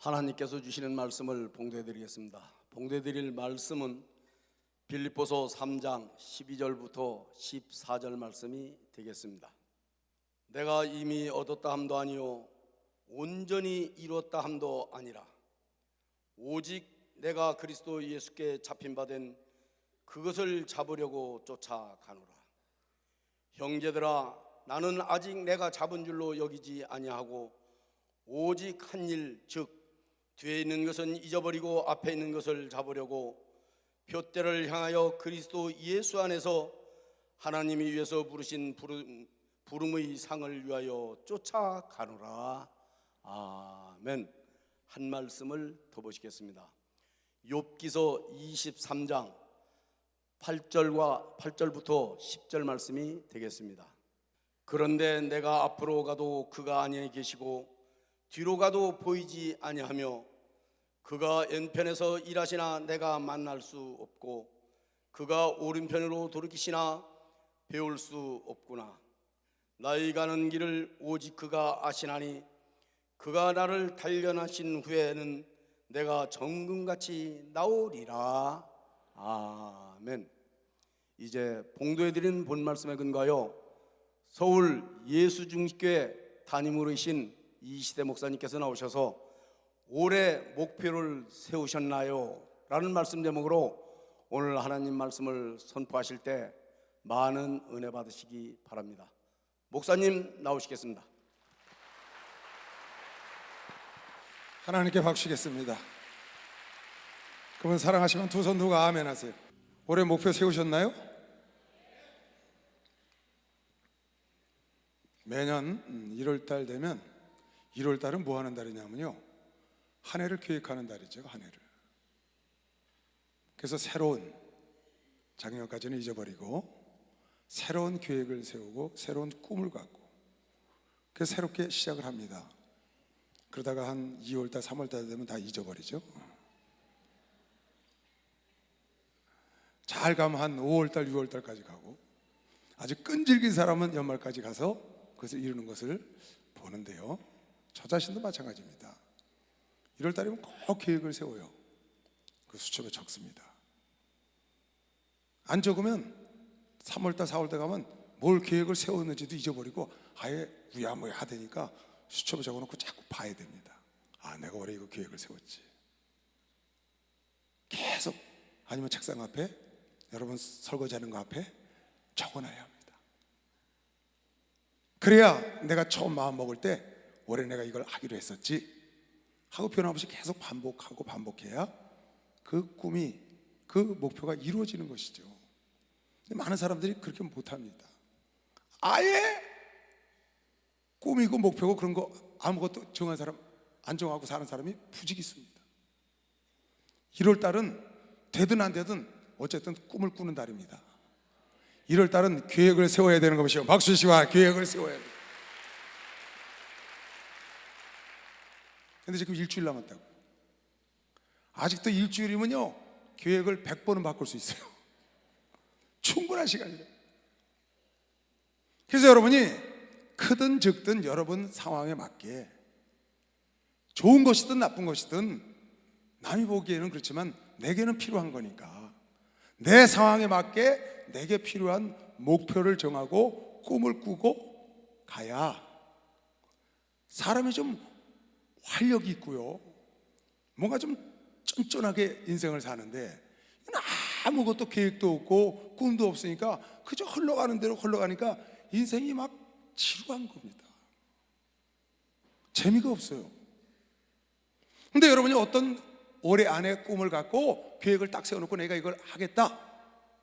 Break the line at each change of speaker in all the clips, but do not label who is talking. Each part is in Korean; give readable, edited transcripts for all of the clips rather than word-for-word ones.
하나님께서 주시는 말씀을 봉독해드리겠습니다. 봉독해드릴 말씀은 빌립보서 3장 12절부터 14절 말씀이 되겠습니다. 내가 이미 얻었다 함도 아니요 온전히 이루었다 함도 아니라 오직 내가 그리스도 예수께 잡힌 바 된 그것을 잡으려고 쫓아가노라. 형제들아, 나는 아직 내가 잡은 줄로 여기지 아니하고 오직 한 일, 즉 뒤에 있는 것은 잊어버리고 앞에 있는 것을 잡으려고 표대를 향하여 그리스도 예수 안에서 하나님이 위해서 부르신 부름의 상을 위하여 쫓아가노라. 아멘. 한 말씀을 더 보시겠습니다. 욥기서 23장 8절부터 10절 말씀이 되겠습니다. 그런데 내가 앞으로 가도 그가 안에 계시고 뒤로 가도 보이지 아니하며 그가 왼편에서 일하시나 내가 만날 수 없고 그가 오른편으로 돌이키시나 배울 수 없구나. 나의 가는 길을 오직 그가 아시나니 그가 나를 단련하신 후에는 내가 정금같이 나오리라. 아멘. 이제 봉독해드린 본 말씀에 근거하여 서울 예수중심교회 담임으로이신 이시대 목사님께서 나오셔서 올해 목표를 세우셨나요? 라는 말씀 제목으로 오늘 하나님 말씀을 선포하실 때 많은 은혜 받으시기 바랍니다. 목사님 나오시겠습니다.
하나님께 박수겠습니다. 그러면 사랑하시면 두 손 들고 아멘 하세요. 올해 목표 세우셨나요? 매년 1월달 되면 1월달은 뭐 하는 달이냐면요, 한 해를 계획하는 달이죠. 한 해를. 그래서 새로운, 작년까지는 잊어버리고 새로운 계획을 세우고 새로운 꿈을 갖고 그래서 새롭게 시작을 합니다. 그러다가 한 2월달 3월달 되면 다 잊어버리죠. 잘 가면 한 5월달 6월달까지 가고 아주 끈질긴 사람은 연말까지 가서 그것을 이루는 것을 보는데요, 저 자신도 마찬가지입니다. 1월달이면 꼭 계획을 세워요. 그 수첩에 적습니다. 안 적으면 3월달 4월달 가면 뭘 계획을 세웠는지도 잊어버리고 아예 우야무야 되니까 수첩에 적어놓고 자꾸 봐야 됩니다. 아, 내가 올해 이거 계획을 세웠지. 계속, 아니면 책상 앞에, 여러분 설거지하는 거 앞에 적어놔야 합니다. 그래야 내가 처음 마음 먹을 때 올해 내가 이걸 하기로 했었지 하고 변함없이 계속 반복하고 반복해야 그 꿈이, 그 목표가 이루어지는 것이죠. 근데 많은 사람들이 그렇게 못합니다. 아예 꿈이고 목표고 그런 거 아무것도 정한 사람, 안 정하고 사는 사람이 부지기 있습니다. 1월달은 되든 안 되든 어쨌든 꿈을 꾸는 달입니다. 1월달은 계획을 세워야 되는 것이요. 박수 씨와 계획을 세워야 돼요. 근데 지금 일주일 남았다고. 아직도 일주일이면요, 계획을 100번은 바꿀 수 있어요. 충분한 시간이에요. 그래서 여러분이 크든 적든 여러분 상황에 맞게, 좋은 것이든 나쁜 것이든 남이 보기에는 그렇지만 내게는 필요한 거니까 내 상황에 맞게 내게 필요한 목표를 정하고 꿈을 꾸고 가야 사람이 좀 활력이 있고요, 뭔가 좀 쫀쫀하게 인생을 사는데 아무것도 계획도 없고 꿈도 없으니까 그저 흘러가는 대로 흘러가니까 인생이 막 지루한 겁니다. 재미가 없어요. 근데 여러분이 어떤 올해 안에 꿈을 갖고 계획을 딱 세워놓고 내가 이걸 하겠다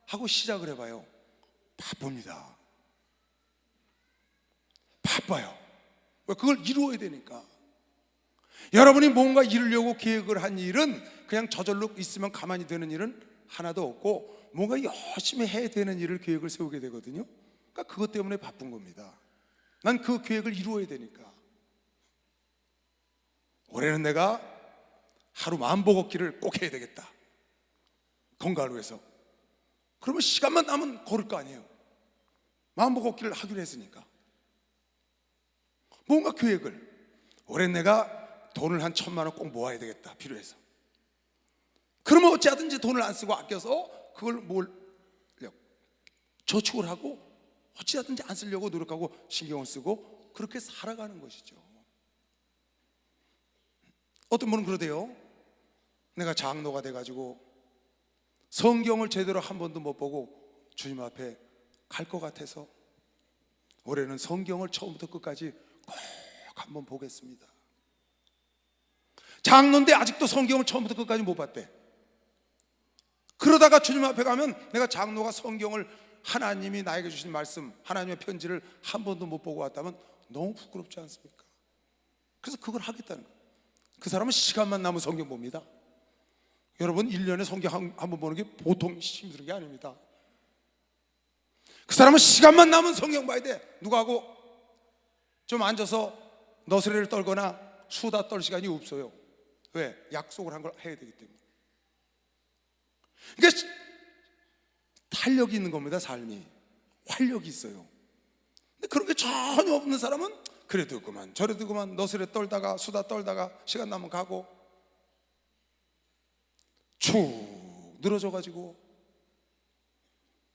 하고 시작을 해봐요. 바쁩니다. 바빠요. 왜? 그걸 이루어야 되니까. 여러분이 뭔가 이루려고 계획을 한 일은 그냥 저절로 있으면 가만히 되는 일은 하나도 없고 뭔가 열심히 해야 되는 일을 계획을 세우게 되거든요. 그러니까 그것 때문에 바쁜 겁니다. 난 그 계획을 이루어야 되니까. 올해는 내가 하루 만보 걷기를 꼭 해야 되겠다, 건강을 위해서. 그러면 시간만 나면 걸을 거 아니에요. 만보 걷기를 하기로 했으니까. 뭔가 계획을, 올해 내가 돈을 한 1,000만 원 꼭 모아야 되겠다, 필요해서. 그러면 어찌하든지 돈을 안 쓰고 아껴서 그걸 저축을 하고 어찌하든지 안 쓰려고 노력하고 신경을 쓰고 그렇게 살아가는 것이죠. 어떤 분은 그러대요. 내가 장로가 돼가지고 성경을 제대로 한 번도 못 보고 주님 앞에 갈 것 같아서 올해는 성경을 처음부터 끝까지 꼭 한번 보겠습니다. 장로인데 아직도 성경을 처음부터 끝까지 못 봤대. 그러다가 주님 앞에 가면 내가 장로가 성경을, 하나님이 나에게 주신 말씀, 하나님의 편지를 한 번도 못 보고 왔다면 너무 부끄럽지 않습니까? 그래서 그걸 하겠다는 거예요. 그 사람은 시간만 남은 성경 봅니다. 여러분, 1년에 성경 한 번 보는 게 보통 힘든 게 아닙니다. 그 사람은 시간만 남은 성경 봐야 돼. 누구하고 좀 앉아서 너스레를 떨거나 수다 떨 시간이 없어요. 왜? 약속을 한 걸 해야 되기 때문에. 그러니까 탄력이 있는 겁니다. 삶이 활력이 있어요. 근데 그런 게 전혀 없는 사람은 그래도 그만 저래도 그만 너스레 떨다가 수다 떨다가 시간 나면 가고 축 늘어져가지고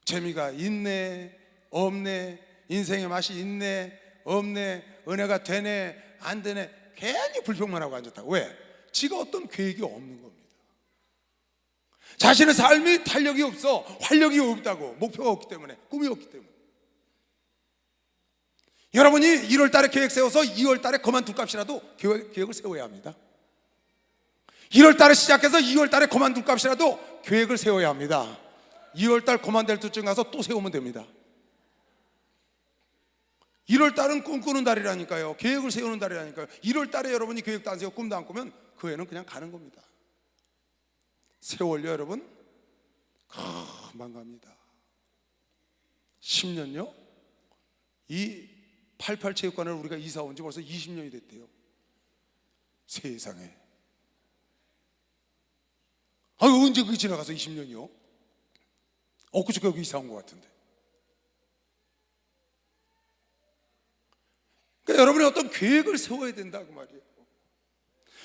재미가 있네 없네, 인생의 맛이 있네 없네, 은혜가 되네 안 되네, 괜히 불평만 하고 앉았다고. 왜? 지가 어떤 계획이 없는 겁니다. 자신의 삶이 탄력이 없어, 활력이 없다고. 목표가 없기 때문에, 꿈이 없기 때문에. 여러분이 1월 달에 계획 세워서 2월 달에 그만둘 값이라도 계획을 세워야 합니다. 1월 달에 시작해서 2월 달에 그만둘 값이라도 계획을 세워야 합니다. 2월 달 그만될 때쯤 가서 또 세우면 됩니다. 1월 달은 꿈꾸는 달이라니까요. 계획을 세우는 달이라니까요. 1월 달에 여러분이 계획도 안 세우고 꿈도 안 꾸면 그 해는 그냥 가는 겁니다. 세월요 여러분 금방 갑니다. 10년요? 이 88 체육관을 우리가 이사 온 지 벌써 20년이 됐대요. 세상에. 언제 그게 지나가서 20년이요? 엊그저께 여기 이사 온 것 같은데. 그러니까 여러분이 어떤 계획을 세워야 된다고 말이에요.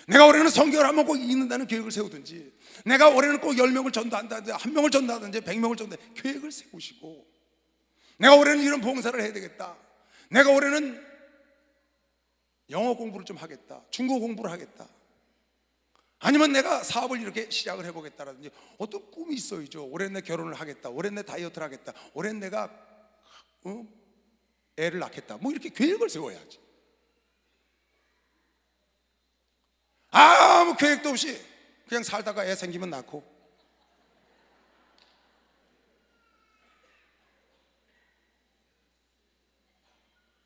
내가 올해는 성경을 한번 꼭 읽는다는 계획을 세우든지, 내가 올해는 꼭 10명을 전도한다든지 1명을 전도하든지 100명을 전도하든지 계획을 세우시고, 내가 올해는 이런 봉사를 해야 되겠다, 내가 올해는 영어 공부를 좀 하겠다, 중국어 공부를 하겠다, 아니면 내가 사업을 이렇게 시작을 해보겠다라든지 어떤 꿈이 있어야죠. 올해는 내 결혼을 하겠다, 올해는 내 다이어트를 하겠다, 올해는 내가 애를 낳겠다, 뭐 이렇게 계획을 세워야지. 아무 계획도 없이 그냥 살다가 애 생기면 낳고,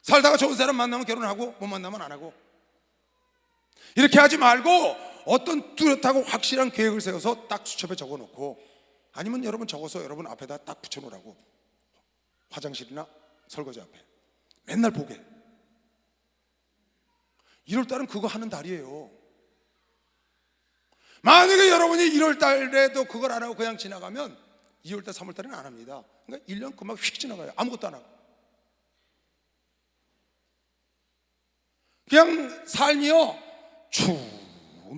살다가 좋은 사람 만나면 결혼하고 못 만나면 안 하고, 이렇게 하지 말고 어떤 뚜렷하고 확실한 계획을 세워서 딱 수첩에 적어놓고, 아니면 여러분 적어서 여러분 앞에다 딱 붙여놓으라고. 화장실이나 설거지 앞에 맨날 보게. 1월달은 그거 하는 달이에요. 만약에 여러분이 1월달에도 그걸 안 하고 그냥 지나가면 2월달 3월달에는 안 합니다. 그러니까 1년 금방 휙 지나가요. 아무것도 안 하고. 그냥 삶이요 축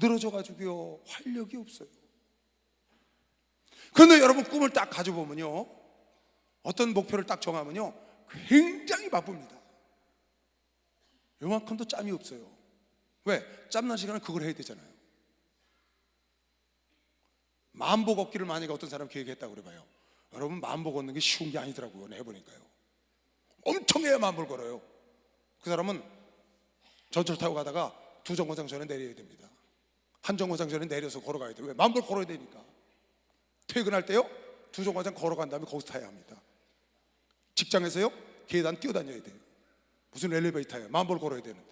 늘어져가지고요 활력이 없어요. 그런데 여러분 꿈을 딱 가져보면요, 어떤 목표를 딱 정하면요 굉장히 바쁩니다. 요만큼도 짬이 없어요. 왜? 짬난 시간은 그걸 해야 되잖아요. 만보 걷기를 만약에 어떤 사람 계획했다고 그래봐요. 여러분 만보 걷는 게 쉬운 게 아니더라고요. 해보니까요 엄청 해야 만보를 걸어요. 그 사람은 전철 타고 가다가 두 정거장 전에 내려야 됩니다. 한 정거장 전에 내려서 걸어가야 돼요. 왜? 만보를 걸어야 되니까. 퇴근할 때요 두 정거장 걸어간 다음에 거기서 타야 합니다. 직장에서요 계단 뛰어다녀야 돼요. 무슨 엘리베이터예요. 만보를 걸어야 되는데.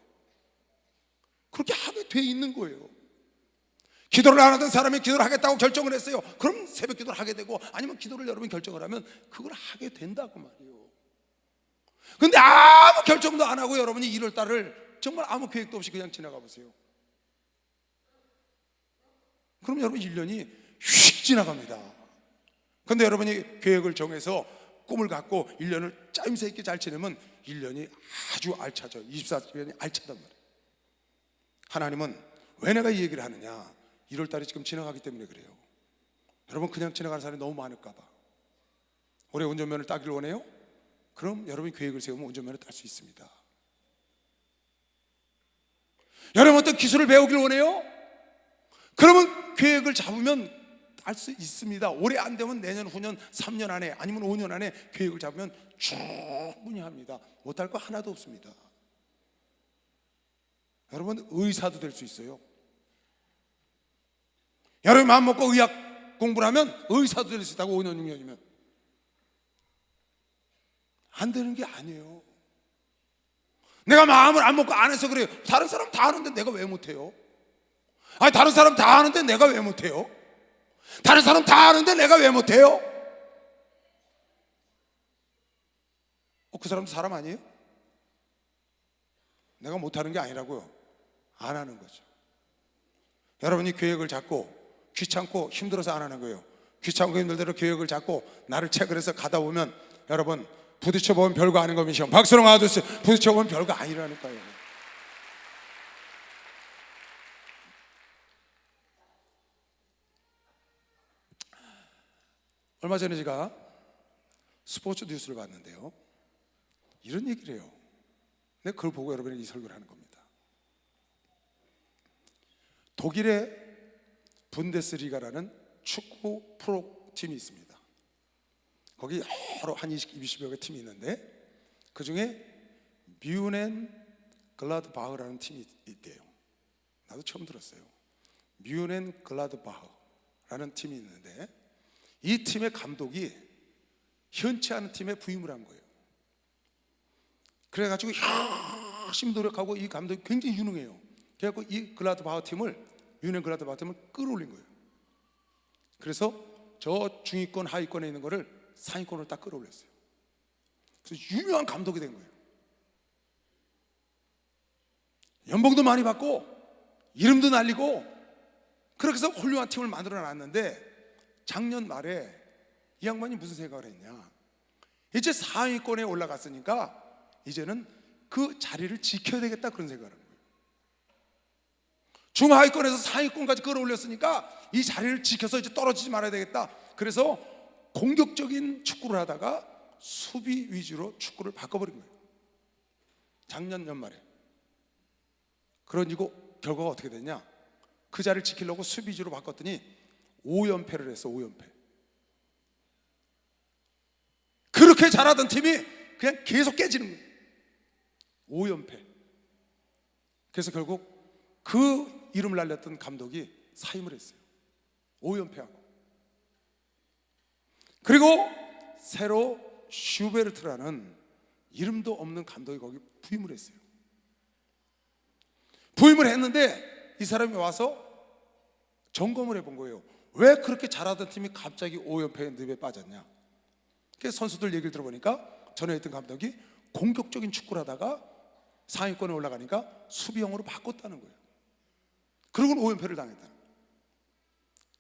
그렇게 하게 돼 있는 거예요. 기도를 안 하던 사람이 기도를 하겠다고 결정을 했어요. 그럼 새벽 기도를 하게 되고, 아니면 기도를 여러분이 결정을 하면 그걸 하게 된다고 말이에요. 근데 아무 결정도 안 하고 여러분이 1월 달을 정말 아무 계획도 없이 그냥 지나가 보세요. 그럼 여러분 1년이 휙 지나갑니다. 근데 여러분이 계획을 정해서 꿈을 갖고 1년을 짜임새 있게 잘 지내면 1년이 아주 알차죠. 24년이 알차단 말이에요. 하나님은 왜 내가 이 얘기를 하느냐? 1월 달이 지금 지나가기 때문에 그래요. 여러분, 그냥 지나가는 사람이 너무 많을까 봐. 올해 운전면허를 따기를 원해요? 그럼 여러분이 계획을 세우면 운전면허를 딸 수 있습니다. 여러분, 어떤 기술을 배우길 원해요? 그러면 계획을 잡으면 알 수 있습니다. 올해 안 되면 내년, 후년, 3년 안에, 아니면 5년 안에 계획을 잡으면 충분히 합니다. 못할 거 하나도 없습니다. 여러분, 의사도 될 수 있어요. 여러분 마음 먹고 의학 공부를 하면 의사도 될 수 있다고. 5년, 6년이면 안 되는 게 아니에요. 내가 마음을 안 먹고 안 해서 그래요. 다른 사람 다 하는데 내가 왜 못해요? 아니, 다른 사람 다 하는데 내가 왜 못해요? 다른 사람 다 하는데 내가 왜 못해요? 그 사람도 사람 아니에요? 내가 못하는 게 아니라고요. 안 하는 거죠. 여러분이 계획을 잡고 귀찮고 힘들어서 안 하는 거예요. 귀찮고 힘들대로 계획을 잡고 나를 체결해서 가다 보면 여러분 부딪혀보면 별거 아닌 겁니다. 박수로 맞아주세요. 부딪혀보면 별거 아니라니까요. 얼마 전에 제가 스포츠 뉴스를 봤는데요, 이런 얘기를 해요. 내가 그걸 보고 여러분에게 이 설교를 하는 겁니다. 독일의 분데스리가라는 축구 프로팀이 있습니다. 거기 여러 한 20여 개 팀이 있는데 그 중에 뮌헨 글라드바흐라는 팀이 있대요. 나도 처음 들었어요. 뮌헨 글라드바흐라는 팀이 있는데 이 팀의 감독이 현치 않은 팀에 부임을 한 거예요. 그래가지고 열심히 노력하고 이 감독이 굉장히 유능해요. 그래갖고 이 글라드바흐 팀을, 뮌헨 글라드바흐 팀을 끌어올린 거예요. 그래서 저 중위권 하위권에 있는 거를 상위권으로 딱 끌어올렸어요. 그래서 유명한 감독이 된 거예요. 연봉도 많이 받고 이름도 날리고 그렇게 해서 훌륭한 팀을 만들어 놨는데 작년 말에 이 양반이 무슨 생각을 했냐, 이제 상위권에 올라갔으니까 이제는 그 자리를 지켜야 되겠다, 그런 생각을 한 거예요. 중하위권에서 상위권까지 끌어올렸으니까 이 자리를 지켜서 이제 떨어지지 말아야 되겠다. 그래서 공격적인 축구를 하다가 수비 위주로 축구를 바꿔버린 거예요, 작년 연말에. 그러니까 결과가 어떻게 됐냐, 그 자리를 지키려고 수비 위주로 바꿨더니 5연패를 했어. 5연패. 그렇게 잘하던 팀이 그냥 계속 깨지는 거예요. 5연패. 그래서 결국 그 이름을 날렸던 감독이 사임을 했어요. 5연패하고. 그리고 새로 슈베르트라는 이름도 없는 감독이 거기 부임을 했어요. 부임을 했는데 이 사람이 와서 점검을 해본 거예요. 왜 그렇게 잘하던 팀이 갑자기 5연패의 늪에 빠졌냐. 그래서 선수들 얘기를 들어보니까 전에 했던 감독이 공격적인 축구를 하다가 상위권에 올라가니까 수비형으로 바꿨다는 거예요. 그러고는 5연패를 당했다.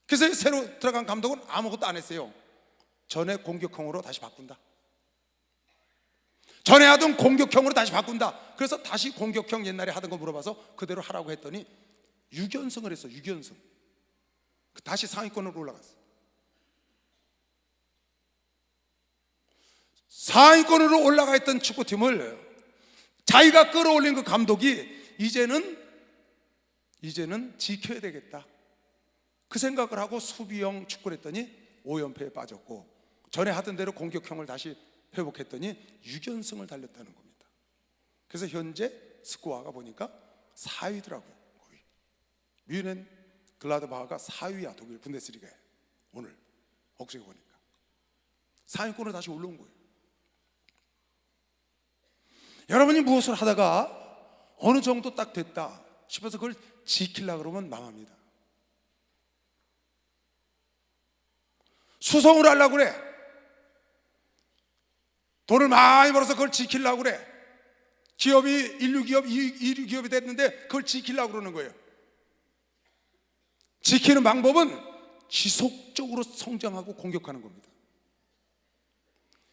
그래서 새로 들어간 감독은 아무것도 안 했어요. 전에 공격형으로 다시 바꾼다. 전에 하던 공격형으로 다시 바꾼다. 그래서 다시 공격형 옛날에 하던 거 물어봐서 그대로 하라고 했더니 6연승을 했어. 6연승. 다시 상위권으로 올라갔어. 상위권으로 올라가 있던 축구팀을 자기가 끌어올린 그 감독이 이제는 지켜야 되겠다, 그 생각을 하고 수비형 축구를 했더니 5연패에 빠졌고, 전에 하던 대로 공격형을 다시 회복했더니 6연승을 달렸다는 겁니다. 그래서 현재 스코어가 보니까 4위더라고요. 거의. 뮌헨 글라드바흐가 4위야. 독일 분데스리가에. 오늘 엊그제 보니까 상위권으로 다시 올라온 거예요. 여러분이 무엇을 하다가 어느 정도 딱 됐다 싶어서 그걸 지키려고 그러면 망합니다. 수성을 하려고 그래. 돈을 많이 벌어서 그걸 지키려고 그래. 기업이 1류 기업, 2류 기업이 됐는데 그걸 지키려고 그러는 거예요. 지키는 방법은 지속적으로 성장하고 공격하는 겁니다.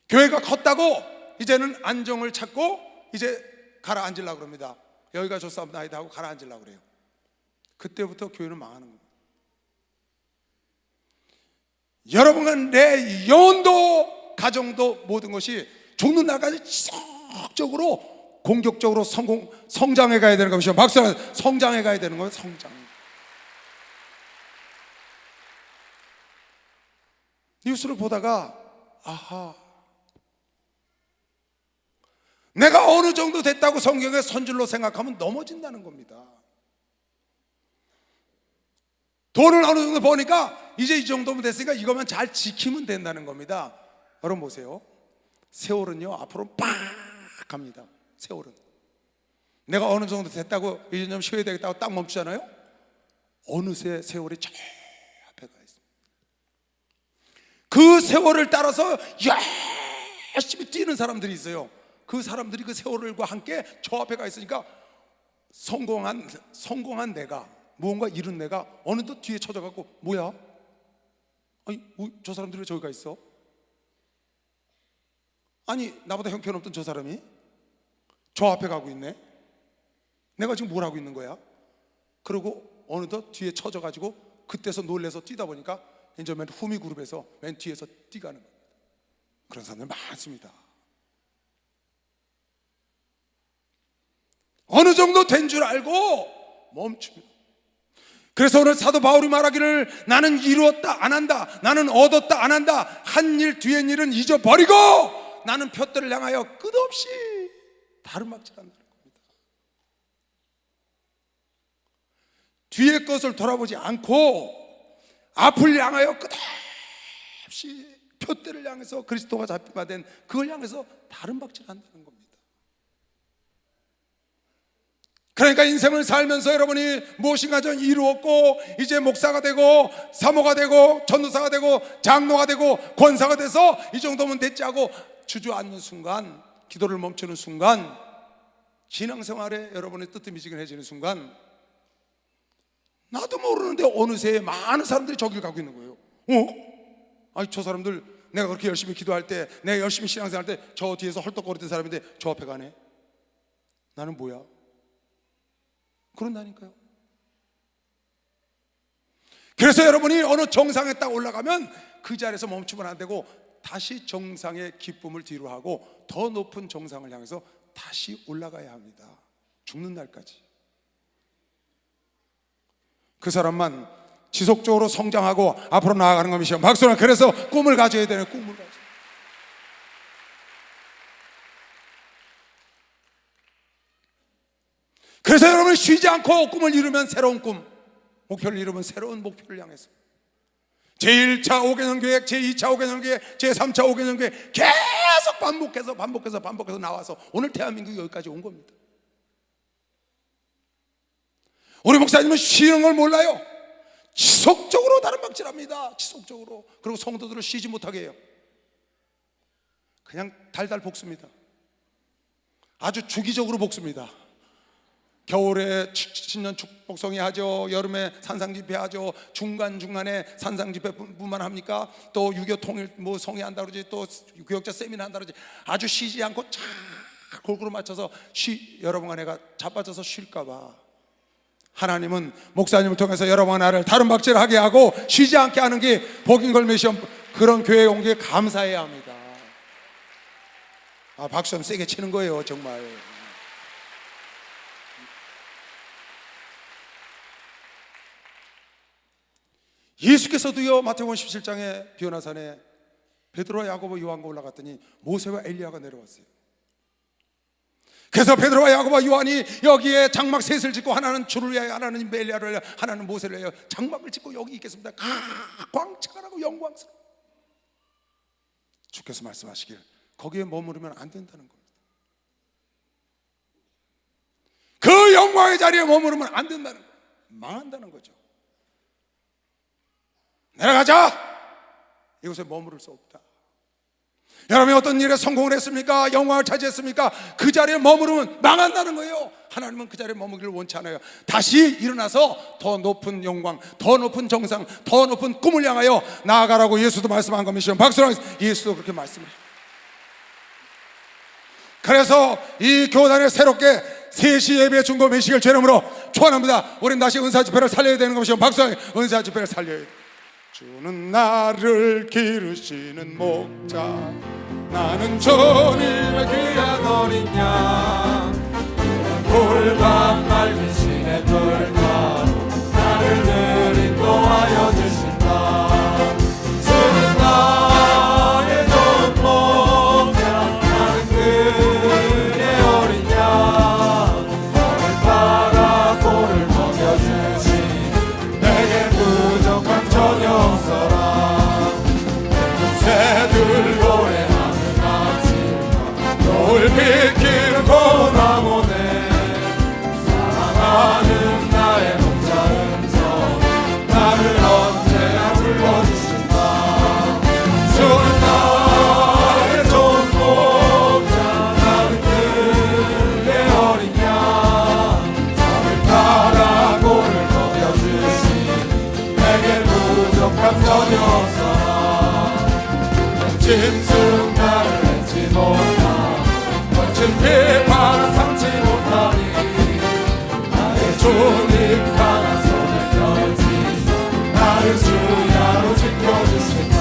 교회가 컸다고 이제는 안정을 찾고 이제 가라앉으려고 그럽니다. 여기가 좋사옵나이다 하고 가라앉으려고 그래요. 그때부터 교회는 망하는 겁니다. 여러분과 내 영혼도 가정도 모든 것이 죽는 날까지 지속적으로 공격적으로 성장해 가야 되는 것이죠. 박수 한번. 성장해 가야 되는 거예요. 성장. 뉴스를 보다가 아하, 내가 어느 정도 됐다고 성경의 선줄로 생각하면 넘어진다는 겁니다. 돈을 어느 정도 버니까 이제 이 정도면 됐으니까 이것만 잘 지키면 된다는 겁니다. 여러분 보세요. 세월은요 앞으로 빡 갑니다. 세월은 내가 어느 정도 됐다고 이제 좀 쉬어야 되겠다고 딱 멈추잖아요. 어느새 세월이 저 앞에 가 있습니다. 그 세월을 따라서 열심히 뛰는 사람들이 있어요. 그 사람들이 그 세월과 함께 저 앞에 가 있으니까 성공한 내가, 무언가 이룬 내가 어느덧 뒤에 쳐져갖고 뭐야? 아니 저 사람들이 왜 저기 가 있어? 아니 나보다 형편없던 저 사람이 저 앞에 가고 있네. 내가 지금 뭘 하고 있는 거야? 그러고 어느덧 뒤에 쳐져가지고 그때서 놀래서 뛰다 보니까 이제 맨 후미 그룹에서 맨 뒤에서 뛰가는 겁니다. 그런 사람들 많습니다. 어느 정도 된 줄 알고 멈춥니다. 그래서 오늘 사도 바울이 말하기를 나는 이루었다 안 한다, 나는 얻었다 안 한다, 한 일 뒤엔 일은 잊어버리고 나는 표대를 향하여 끝없이 다름막질한다는 겁니다. 뒤의 것을 돌아보지 않고 앞을 향하여 끝없이 표대를 향해서 그리스도가 잡히마 된 그걸 향해서 다름막질한다는 겁니다. 그러니까 인생을 살면서 여러분이 무엇인가 좀 이루었고 이제 목사가 되고 사모가 되고 전도사가 되고 장로가 되고 권사가 돼서 이 정도면 됐지 하고 주저앉는 순간, 기도를 멈추는 순간, 신앙생활에 여러분의 뜨뜻미지근해지는 순간 나도 모르는데 어느새 많은 사람들이 저길 가고 있는 거예요. 아니 저 사람들 내가 그렇게 열심히 기도할 때, 내가 열심히 신앙생활 할 때 저 뒤에서 헐떡거리던 사람인데 저 앞에 가네. 나는 뭐야? 그런다니까요. 그래서 여러분이 어느 정상에 딱 올라가면 그 자리에서 멈추면 안 되고 다시 정상의 기쁨을 뒤로 하고 더 높은 정상을 향해서 다시 올라가야 합니다. 죽는 날까지. 그 사람만 지속적으로 성장하고 앞으로 나아가는 것이죠. 박수는. 그래서 꿈을 가져야 되는, 꿈을 가져. 그래서 여러분 쉬지 않고 꿈을 이루면 새로운 꿈, 목표를 이루면 새로운 목표를 향해서 제1차 5개년 계획, 제2차 5개년 계획, 제3차 5개년 계획 계속 반복해서 나와서 오늘 대한민국이 여기까지 온 겁니다. 우리 목사님은 쉬는 걸 몰라요. 지속적으로 다름박질합니다. 지속적으로. 그리고 성도들을 쉬지 못하게 해요. 그냥 달달 볶습니다. 아주 주기적으로 볶습니다. 겨울에 신년 축복성회 하죠. 여름에 산상집회 하죠. 중간중간에 산상집회뿐만 합니까? 또 6.25 통일 성회 한다 그러지, 또 교역자 세미나 한다 그러지. 아주 쉬지 않고 쫙 골고루 맞춰서 여러분과 내가 자빠져서 쉴까봐 하나님은 목사님을 통해서 여러분과 나를 다름박질하게 하고 쉬지 않게 하는 게 복인 걸 메시온 그런 교회에 온 게 감사해야 합니다. 박수 좀 세게 치는 거예요 정말. 예수께서도요 마태복음 17장에 비오나산에 베드로와 야고보 요한과 올라갔더니 모세와 엘리야가 내려왔어요. 그래서 베드로와 야고보와 요한이 여기에 장막 셋을 짓고 하나는 주를 위하여, 하나는 엘리야를 위하여, 하나는 모세를 위하여 장막을 짓고 여기 있겠습니다. 광채가라고 영광스러워. 주께서 말씀하시길 거기에 머무르면 안 된다는 겁니다. 그 영광의 자리에 머무르면 안 된다는 거예요. 망한다는 거죠. 내려가자. 이곳에 머무를 수 없다. 여러분이 어떤 일에 성공을 했습니까? 영광을 차지했습니까? 그 자리에 머무르면 망한다는 거예요. 하나님은 그 자리에 머무기를 원치 않아요. 다시 일어나서 더 높은 영광, 더 높은 정상, 더 높은 꿈을 향하여 나아가라고 예수도 말씀한 겁니다. 박수로 예수도 그렇게 말씀해요. 그래서 이 교단에 새롭게 3시 예배 중도 매식을 죄름으로 초안합니다. 우린 다시 은사 집회를 살려야 되는 것이요, 박수하게 은사 집회를 살려야 돼. 주는 나를 기르시는 목자, 나는 주님의 귀한 어린 양.
꿀밤 맑은 시내 불가로 나를 늘 인도하여 주신다. 주는 나의 좋은 목자, 나는 그의 어린 양. 너를 따라 꼴을 먹여주시니 내게 부족함 전혀 없어라. 새들 노래하는 아침과 노을 비키는 봄나무네. 사랑하는 나의 목자 음성, 나를 언제나 불러주신다. 주는 나의 좋은 목자, 나는 그의 어린 양. 저를 따라 꼴을 먹여주시니 내게 부족함 전혀 없어라. 짐승 나를 맺지 못하, 거친 비판은 삼지 못하니 주님 강한 손을 펼치사 나를 주야로 지켜주신다.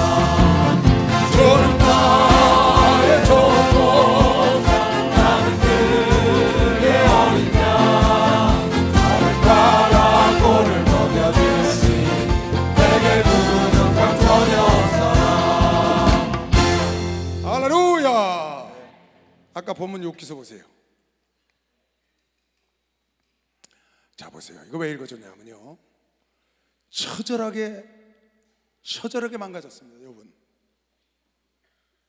주는 나의 좋은 목자, 나는 그의 어린 양. 나를 따라 꼴을 먹여주시니 내게 부족함 전혀 없어라.
할렐루야. 아까 본문 욥기서 보세요. 자 보세요. 이거 왜 읽어줬냐면요, 처절하게 망가졌습니다. 욥은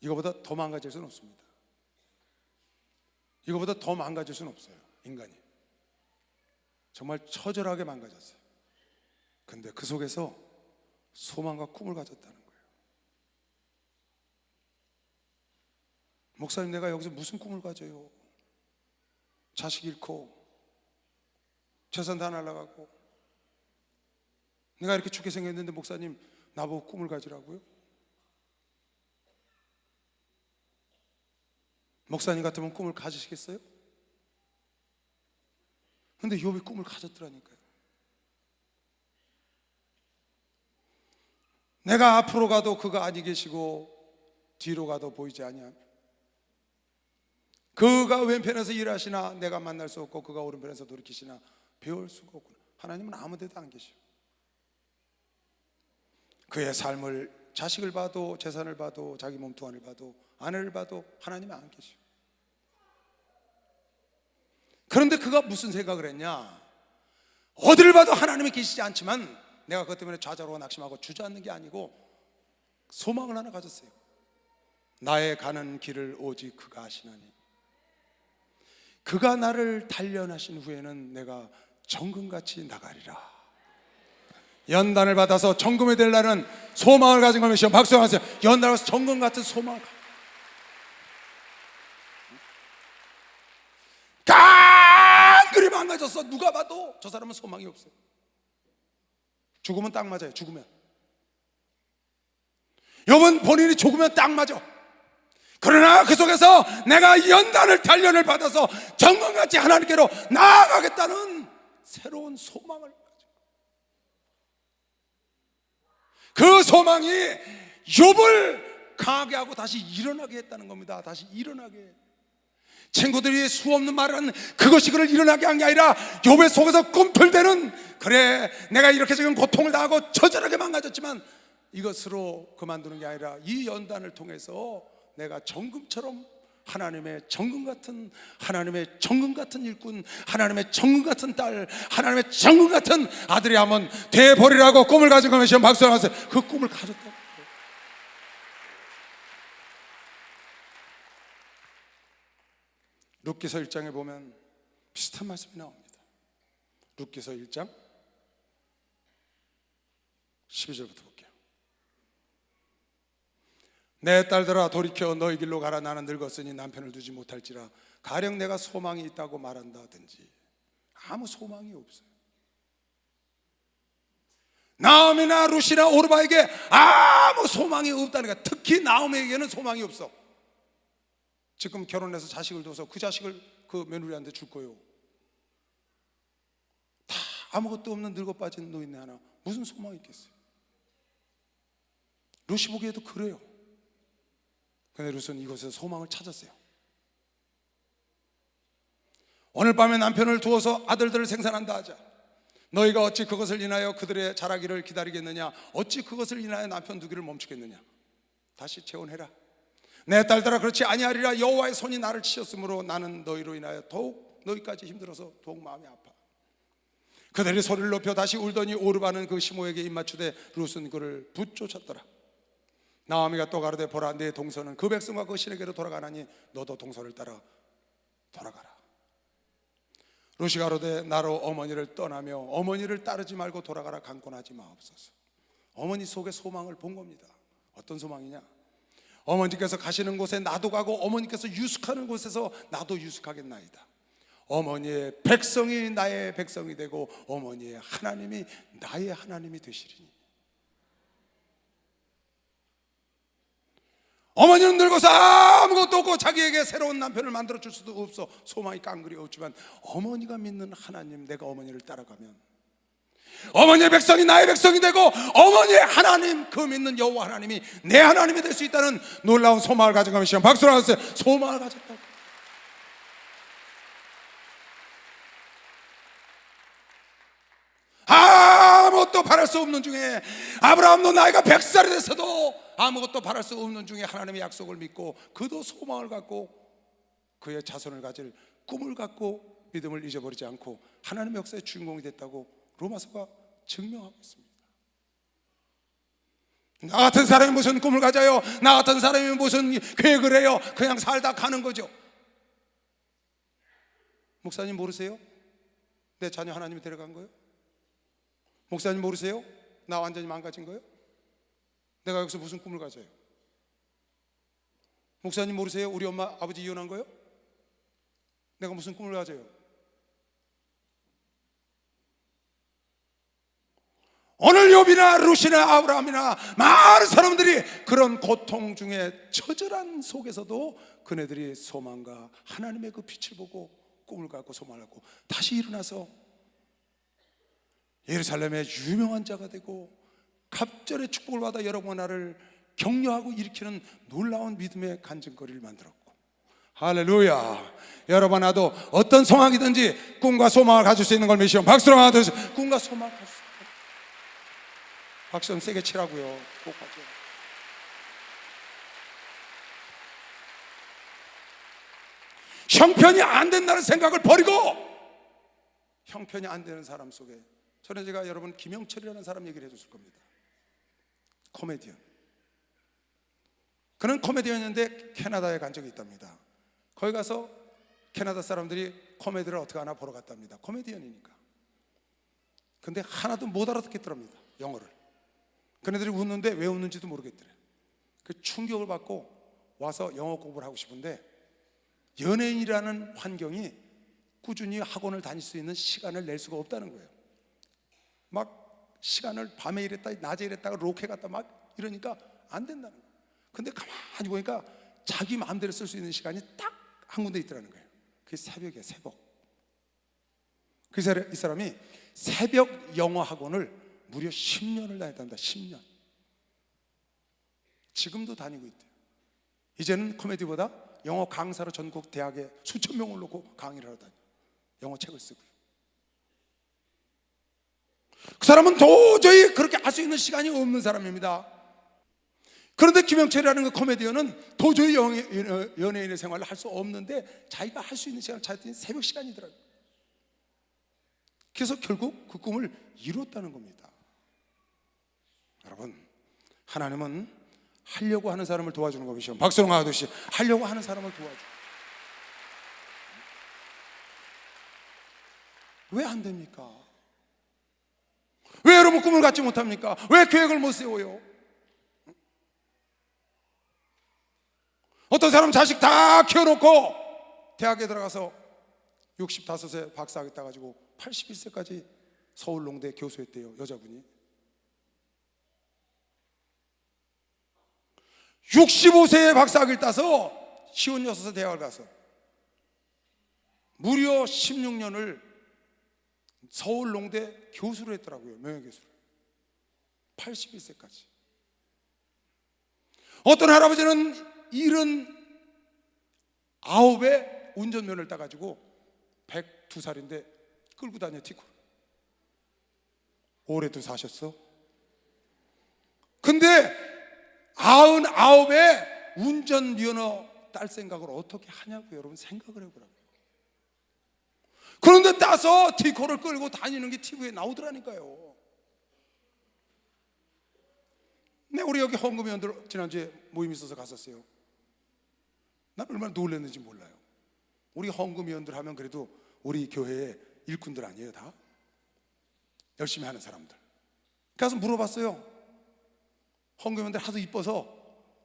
이거보다 더 망가질 수는 없습니다. 이거보다 더 망가질 수는 없어요. 인간이 정말 처절하게 망가졌어요. 근데 그 속에서 소망과 꿈을 가졌다는 거예요. 목사님, 내가 여기서 무슨 꿈을 가져요? 자식 잃고 재산 다 날아가고 내가 이렇게 죽게 생겼는데 목사님 나보고 꿈을 가지라고요? 목사님 같으면 꿈을 가지시겠어요? 근데 욥이 꿈을 가졌더라니까요. 내가 앞으로 가도 그가 아니 계시고 뒤로 가도 보이지 아니하며 그가 왼편에서 일하시나 내가 만날 수 없고 그가 오른편에서 돌이키시나 배울 수가 없구나. 하나님은 아무 데도 안 계셔. 그의 삶을, 자식을 봐도 재산을 봐도 자기 몸뚱아리를 봐도 아내를 봐도 하나님은 안 계셔. 그런데 그가 무슨 생각을 했냐? 어디를 봐도 하나님이 계시지 않지만 내가 그것 때문에 좌절하고 낙심하고 주저앉는 게 아니고 소망을 하나 가졌어요. 나의 가는 길을 오직 그가 아시나니 그가 나를 단련하신 후에는 내가 정금같이 나가리라. 연단을 받아서 정금이 되려는 소망을 가진 것이요, 박수하세요. 연단을 받아서 정금 같은 소망을 깡그리 망가졌어. 누가 봐도 저 사람은 소망이 없어. 죽으면 딱 맞아요. 죽으면 욥은 본인이 죽으면 딱 맞아. 그러나 그 속에서 내가 연단을 단련을 받아서 정금같이 하나님께로 나아가겠다는 새로운 소망을 가지고, 그 소망이 욥을 강하게 하고 다시 일어나게 했다는 겁니다. 다시 일어나게. 친구들이 수없는 말을 하는 그것이 그를 일어나게 한 게 아니라 욥의 속에서 꿈틀대는, 그래 내가 이렇게 지금 고통을 당하고 처절하게 망가졌지만 이것으로 그만두는 게 아니라 이 연단을 통해서 내가 정금처럼 하나님의 정금 같은 일꾼, 하나님의 정금 같은 딸, 하나님의 정금 같은 아들이 한번 돼버리라고 꿈을 가진 것이 박수하면서 그 꿈을 가졌다고. 룻기서 1장에 보면 비슷한 말씀이 나옵니다. 룻기서 1장 12절부터 볼게요. 내 딸들아 돌이켜 너희 길로 가라. 나는 늙었으니 남편을 두지 못할지라. 가령 내가 소망이 있다고 말한다든지 아무 소망이 없어요. 나오미나 룻이나 오르바에게 아무 소망이 없다니까. 특히 나오미에게는 소망이 없어. 지금 결혼해서 자식을 둬서 그 자식을 그 며느리한테 줄 거예요. 아무것도 없는 늙어 빠진 노인네 하나 무슨 소망이 있겠어요? 룻이 보기에도 그래요. 근데 룻은 이곳에서 소망을 찾았어요. 오늘 밤에 남편을 두어서 아들들을 생산한다 하자. 너희가 어찌 그것을 인하여 그들의 자라기를 기다리겠느냐? 어찌 그것을 인하여 남편 두기를 멈추겠느냐? 다시 재혼해라. 내 딸들아 그렇지 아니하리라. 여호와의 손이 나를 치셨으므로 나는 너희로 인하여 더욱 너희까지 힘들어서 더욱 마음이 아파. 그들이 소리를 높여 다시 울더니 오르바는 그 시모에게 입맞추되 룻은 그를 붙쫓았더라. 나오미가 또 가로되 보라 내 동서는 그 백성과 그 신에게로 돌아가나니 너도 동서를 따라 돌아가라. 룻이 가로되 나로 어머니를 떠나며 어머니를 따르지 말고 돌아가라 강권하지 마옵소서. 어머니 속에 소망을 본 겁니다. 어떤 소망이냐? 어머니께서 가시는 곳에 나도 가고 어머니께서 유숙하는 곳에서 나도 유숙하겠나이다. 어머니의 백성이 나의 백성이 되고 어머니의 하나님이 나의 하나님이 되시리니. 어머니는 늙어서 아무것도 없고 자기에게 새로운 남편을 만들어 줄 수도 없어 소망이 깡그리 없지만 어머니가 믿는 하나님, 내가 어머니를 따라가면 어머니의 백성이 나의 백성이 되고 어머니의 하나님, 그 믿는 여호와 하나님이 내 하나님이 될 수 있다는 놀라운 소망을 가져가면 시간 박수로 하세요. 소망을 가졌다고. 아무것도 바랄 수 없는 중에 아브라함도 나이가 100살이 됐어도 아무것도 바랄 수 없는 중에 하나님의 약속을 믿고 그도 소망을 갖고 그의 자손을 가질 꿈을 갖고 믿음을 잊어버리지 않고 하나님의 역사의 주인공이 됐다고 로마서가 증명하고 있습니다. 나 같은 사람이 무슨 꿈을 가져요? 나 같은 사람이 무슨 계획을 해요? 그냥 살다 가는 거죠. 목사님 모르세요? 내 자녀 하나님이 데려간 거예요? 목사님 모르세요? 나 완전히 망가진 거예요? 내가 여기서 무슨 꿈을 가져요? 목사님 모르세요? 우리 엄마 아버지 이혼한 거예요? 내가 무슨 꿈을 가져요? 오늘 욥이나 룻이나 아브라함이나 많은 사람들이 그런 고통 중에 처절한 속에서도 그네들이 소망과 하나님의 그 빛을 보고 꿈을 갖고 소망을 갖고 다시 일어나서 예루살렘의 유명한 자가 되고 갑절의 축복을 받아 여러 나라를 격려하고 일으키는 놀라운 믿음의 간증거리를 만들었고, 할렐루야. 여러분, 나도 어떤 소망이든지 꿈과 소망을 가질 수 있는 걸 믿으시면 박수로 하나 더 주세요. 꿈과 소망을 가질 수 있어요. 박수 좀 세게 치라고요. 꼭 가죠. 형편이 안 된다는 생각을 버리고 형편이 안 되는 사람 속에, 저는 제가 여러분 김영철이라는 사람 얘기를 해줬을 겁니다. 코미디언. 그는 코미디언인데 캐나다에 간 적이 있답니다. 거기 가서 캐나다 사람들이 코미디를 어떻게 하나 보러 갔답니다. 코미디언이니까. 근데 하나도 못 알아듣겠더랍니다, 영어를. 그네들이 웃는데 왜 웃는지도 모르겠더래. 그 충격을 받고 와서 영어 공부를 하고 싶은데 연예인이라는 환경이 꾸준히 학원을 다닐 수 있는 시간을 낼 수가 없다는 거예요. 막 시간을 밤에 이랬다 낮에 이랬다가 로케 갔다 막 이러니까 안 된다는 거예요. 근데 가만히 보니까 자기 마음대로 쓸 수 있는 시간이 딱 한 군데 있더라는 거예요. 그게 새벽이에요, 새벽. 이 사람이 새벽 영어 학원을 무려 10년을 다녔답니다. 10년. 지금도 다니고 있대요. 이제는 코미디보다 영어 강사로 전국 대학에 수천 명을 놓고 강의를 하러 다녀요. 영어 책을 쓰고요. 그 사람은 도저히 그렇게 할 수 있는 시간이 없는 사람입니다. 그런데 김영철이라는 그 코미디언은 도저히 연예인의 생활을 할 수 없는데 자기가 할 수 있는 시간을 찾았더니 새벽 시간이더라고요. 그래서 결국 그 꿈을 이뤘다는 겁니다. 여러분, 하나님은 하려고 하는 사람을 도와주는 것이죠. 박수로 하듯이 하려고 하는 사람을 도와줘. 왜 안 됩니까? 왜 여러분 꿈을 갖지 못합니까? 왜 계획을 못 세워요? 어떤 사람 자식 다 키워놓고 대학에 들어가서 65세 박사학위 따가지고 81세까지 서울농대 교수했대요, 여자분이. 65세에 박사학위를 따서 56세 대학을 가서 무려 16년을 서울농대 교수를 했더라고요. 명예교수를. 81세까지. 어떤 할아버지는 79에 운전면허를 따가지고 102살인데 끌고 다녀 티코. 올해도 사셨어? 근데 99에 운전면허 딸 생각을 어떻게 하냐고요. 여러분 생각을 해보라고요. 그런데 따서 티코를 끌고 다니는 게 TV에 나오더라니까요. 네, 우리 여기 헌금위원들 지난주에 모임 있어서 갔었어요. 난 얼마나 놀랐는지 몰라요. 우리 헌금위원들 하면 그래도 우리 교회의 일꾼들 아니에요, 다? 열심히 하는 사람들. 가서 물어봤어요. 헌금위원들 하도 이뻐서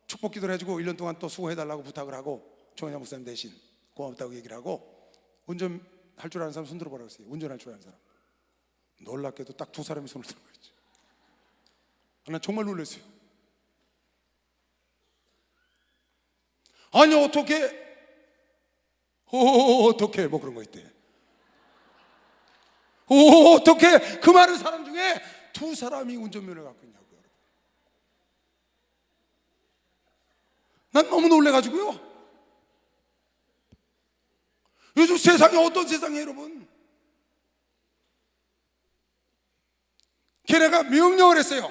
축복 기도를 해주고 1년 동안 또 수고해달라고 부탁을 하고 조은영 목사님 대신 고맙다고 얘기를 하고 운전할 줄 아는 사람 손 들어보라고 했어요. 운전할 줄 아는 사람. 놀랍게도 딱 2사람이 손을 들고 있죠. 난 정말 놀랐어요. 아니 어떻게 어떻게 뭐 그런 거 있대. 어떻게 그 많은 사람 중에 2사람이 운전면허를 갖고 있냐고요. 난 너무 놀래가지고요. 요즘 세상이 어떤 세상이에요, 여러분? 걔네가 명령을 했어요.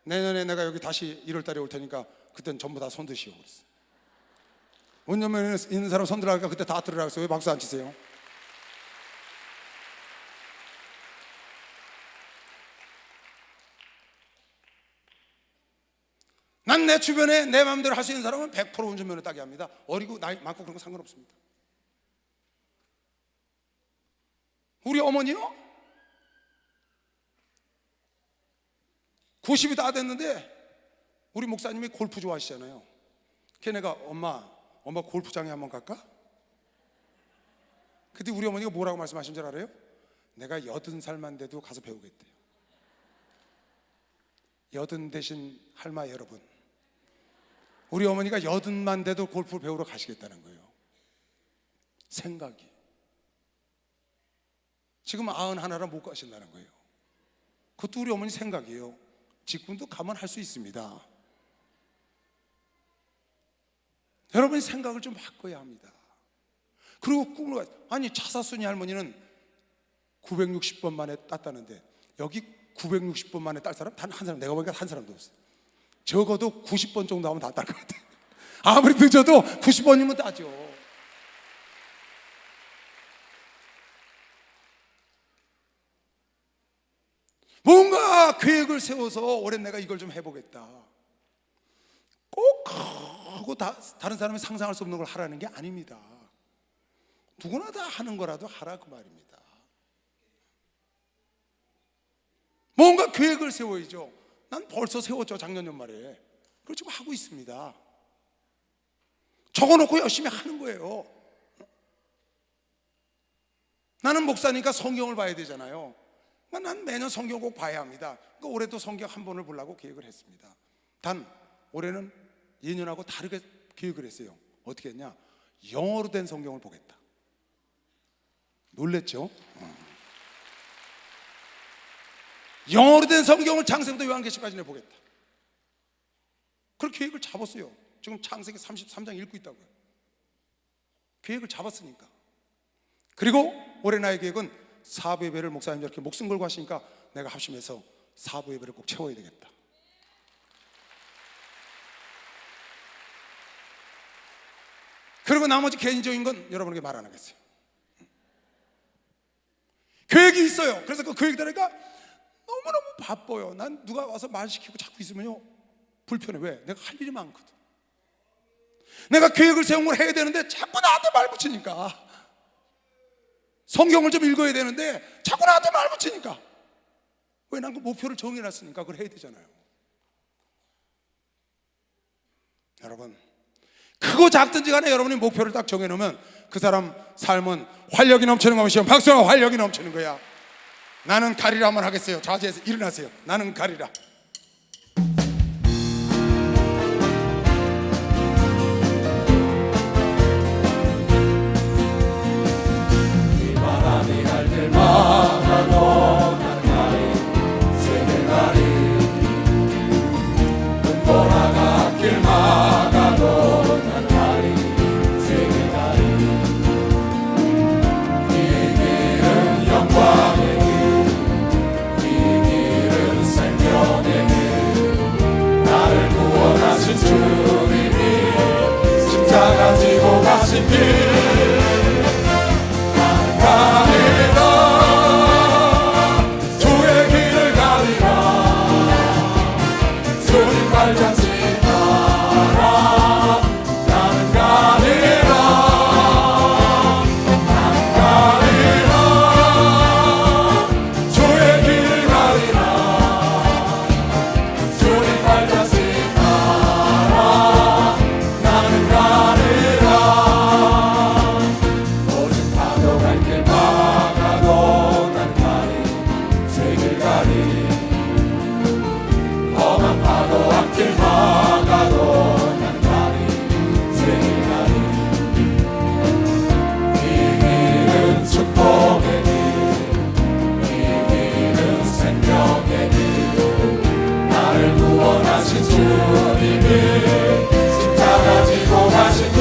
내년에 내가 여기 다시 1월달에 올 테니까 그땐 전부 다 손 드시오 그랬어요. 운전면허 있는 사람 손 들어가니까 그때 다 들으라고 했어요. 왜 박수 안 치세요? 난 내 주변에 내 마음대로 할 수 있는 사람은 100% 운전면허 따게 합니다. 어리고 나이 많고 그런 거 상관없습니다. 우리 어머니요? 90이 다 됐는데 우리 목사님이 골프 좋아하시잖아요. 걔네가 엄마 골프장에 한번 갈까? 그때 우리 어머니가 뭐라고 말씀하신 줄 알아요? 내가 80살만 돼도 가서 배우겠대요. 80 대신 할마 여러분, 우리 어머니가 80만 돼도 골프를 배우러 가시겠다는 거예요. 생각이. 지금 91라 못 가신다는 거예요. 그것도 우리 어머니 생각이에요. 직분도 가면 할 수 있습니다. 여러분이 생각을 좀 바꿔야 합니다. 그리고 꿈을 아니 차사순이 할머니는 960번 만에 땄다는데 여기 960번 만에 딸 사람 단 한 사람, 내가 보니까 한 사람도 없어요. 적어도 90번 정도 하면 다 딸 것 같아요. 아무리 늦어도 90번이면 따죠. 뭔가 계획을 세워서 올해 내가 이걸 좀 해보겠다. 꼭 하고 다른 사람이 상상할 수 없는 걸 하라는 게 아닙니다. 누구나 다 하는 거라도 하라 그 말입니다. 뭔가 계획을 세워야죠. 난 벌써 세웠죠. 작년 연말에. 그걸 지금 하고 있습니다. 적어놓고 열심히 하는 거예요. 나는 목사니까 성경을 봐야 되잖아요. 난 매년 성경 꼭 봐야 합니다. 그러니까 올해도 성경 한 번을 보려고 계획을 했습니다. 단 올해는 예년하고 다르게 계획을 했어요. 어떻게 했냐? 영어로 된 성경을 보겠다. 놀랬죠? 영어로 된 성경을 창세기부터 요한계시까지 보겠다. 그렇게 계획을 잡았어요. 지금 창세기 33장 읽고 있다고요. 계획을 잡았으니까. 그리고 올해 나의 계획은 사부 예배를 목사님 이렇게 목숨 걸고 하시니까 내가 합심해서 사부 예배를 꼭 채워야 되겠다. 그리고 나머지 개인적인 건 여러분에게 말 안 하겠어요. 계획이 있어요. 그래서 그 계획 대로니까 너무너무 바빠요. 난 누가 와서 말 시키고 자꾸 있으면요 불편해. 왜? 내가 할 일이 많거든. 내가 계획을 세운 걸 해야 되는데 자꾸 나한테 말 붙이니까. 성경을 좀 읽어야 되는데 자꾸 나한테 말 붙이니까. 왜? 난 그 목표를 정해놨으니까 그걸 해야 되잖아요. 여러분, 크고 작든지 간에 여러분이 목표를 딱 정해놓으면 그 사람 삶은 활력이 넘치는 것이요. 박수와 활력이 넘치는 거야. 나는 가리라 한번 하겠어요. 자제해서 일어나세요. 나는 가리라.
이 바람이 갈 때마다 발자취 따라 나는 가리라. 나는 가리라. 주의 길을 가리라. 주님 발자취 따라 나는 가리라. 오직 파도 갈 길 막아도 난 가리. 죄길 가리. 험한 파도 앞길 막아도 난 가리. 죄길 가리. 이 길은 축복의 길. 이 길은 생명의 길. 나를 구원하신 주님이 십자가 지고 가신 길.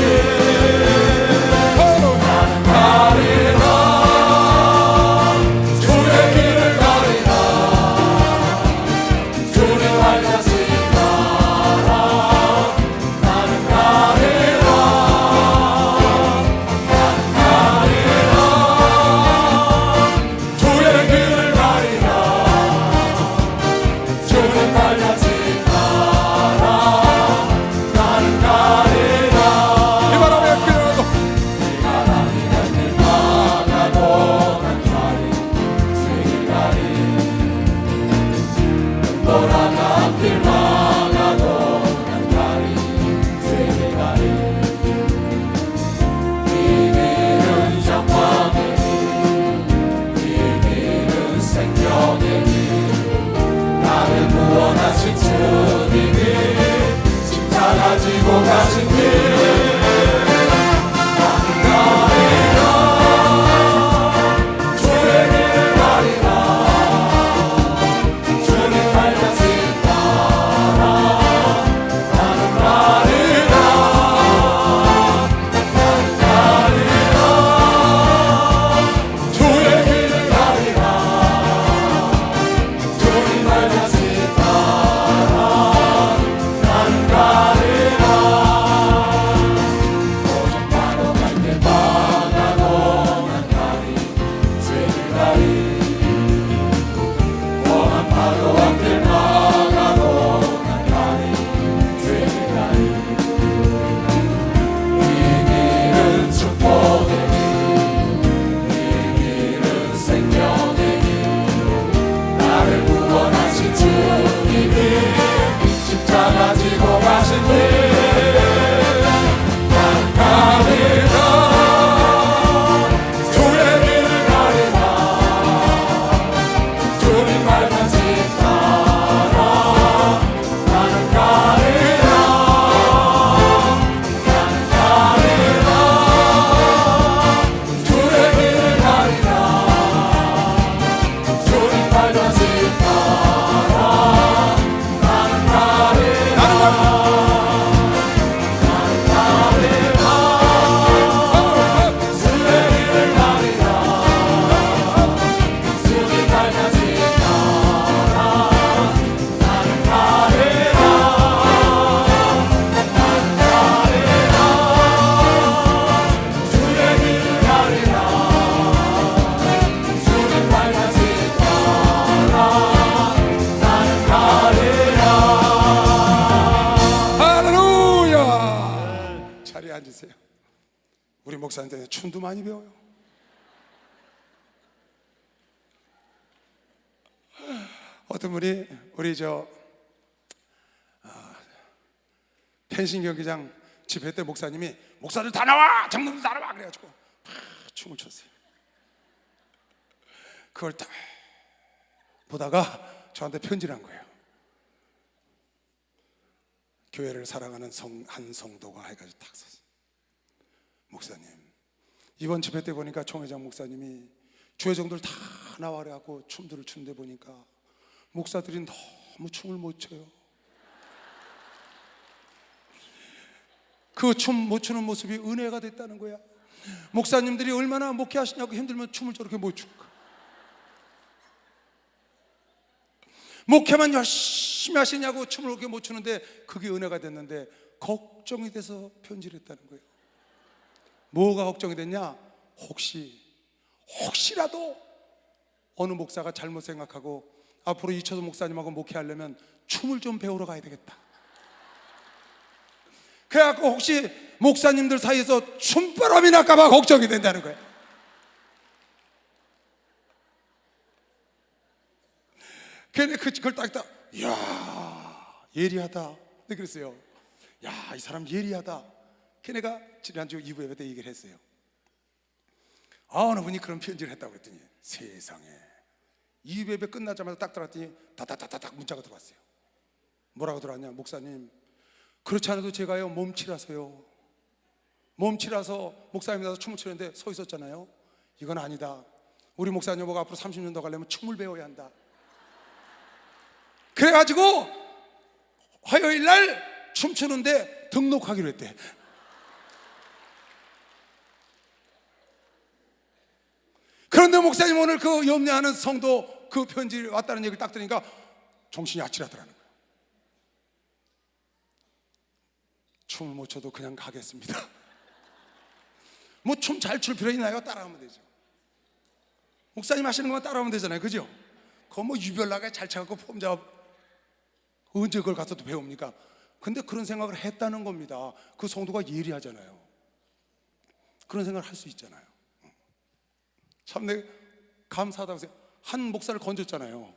나는 가리라. 주의 길을 가리라. 주님 발자취 따라 나는 가리라. 나는 가리라. 주의 길을 가리라. 주님 발자취 따라 나는 가리라. 이 바람에 끌어도 이 바람이 갈 길 막아도 난 가리. 주의 가리. 눈보라가 앞길 막아도 난 가리. 주의 가리. 이 길은 영광의 길. 이 길은 생명의 길. 나를 구원하신 주님이 십자가 지고 가신 길. 나는 가리라. 주의 길을 가리라. 주님 발자취 따라 나는 가리라. 나는 가리라. 주의 길을 가리라. 주님 발자취 따라 나는 가리라. 오직 바로 갈 길 막아도 난 가리. 죄길 가리. 험한 파도 앞길 막아도 난 가리. 죄길 가리. 이 길은 축복의 길. 이 길은 생명의 길. 나를 구원하신 주님이 십자가 지고 가신 길. 나는 가리라. 주의 길을 가리라. 주님 발자취 따라 나는 가리라. 나는 가리라. 주의 길을 가리라. 주님 발자취 따라 나는 가리라. 나는 가리라. 주의 길을 가리라. 주님 발자취 따라 나는 가리라. 나는 가리라. 주의 길을 가리라. 주님 발자취 따라 나는 가리라.
할렐루야. 자리에 앉으세요. 우리 목사님한테 춤도 많이 배워요. 어떤 분이 우리 펜싱 경기장 집회 때 목사님이 목사들 다 나와, 장로들 다 나와 그래가지고 막 춤을 췄어요. 그걸 딱 보다가 저한테 편지를 한 거예요. 교회를 사랑하는 한 성도가 해가지고 딱 썼어요. 목사님, 이번 집회 때 보니까 총회장 목사님이 주회장들 다 나와 그래갖고 춤들을 추는데 보니까 목사들이 너무 춤을 못 춰요. 그 춤 못 추는 모습이 은혜가 됐다는 거야. 목사님들이 얼마나 목회하시냐고 힘들면 춤을 저렇게 못 출까. 목회만 열심히 하시냐고 춤을 그렇게 못 추는데 그게 은혜가 됐는데 걱정이 돼서 편지를 했다는 거예요. 뭐가 걱정이 됐냐? 혹시라도 어느 목사가 잘못 생각하고 앞으로 이철수 목사님하고 목회하려면 춤을 좀 배우러 가야 되겠다. 그래갖고 혹시 목사님들 사이에서 춤바람이 날까봐 걱정이 된다는 거예요. 걔네 그걸 딱 이야 예리하다. 네, 그랬어요. 야, 이 사람 예리하다. 걔네가 지난주 2부 예배 때 얘기를 했어요. 어느 분이 그런 편지를 했다고 그랬더니 세상에 2부 예배 끝나자마자 딱 들어갔더니 다다다다닥 문자가 들어왔어요. 뭐라고 들어왔냐? 목사님, 그렇지 않아도 제가요 몸치라서요, 몸치라서 목사님 나서 춤을 추는데 서 있었잖아요. 이건 아니다. 우리 목사님 보고 앞으로 30년 더 가려면 춤을 배워야 한다. 그래가지고 화요일 날 춤추는데 등록하기로 했대. 그런데 목사님 오늘 그 염려하는 성도 그 편지 왔다는 얘기를 딱 들으니까 정신이 아찔하더라는 거예요. 춤을 못 춰도 그냥 가겠습니다. 뭐 춤 잘 출 필요 있나요? 따라하면 되죠. 목사님 하시는 것만 따라하면 되잖아요, 그죠? 그거 뭐 유별나게 잘 쳐갖고 폼 잡아 언제 그걸 가서 또 배웁니까? 근데 그런 생각을 했다는 겁니다. 그 성도가 예리하잖아요. 그런 생각을 할 수 있잖아요. 참 내가 감사하다고 생각. 한 목사를 건졌잖아요.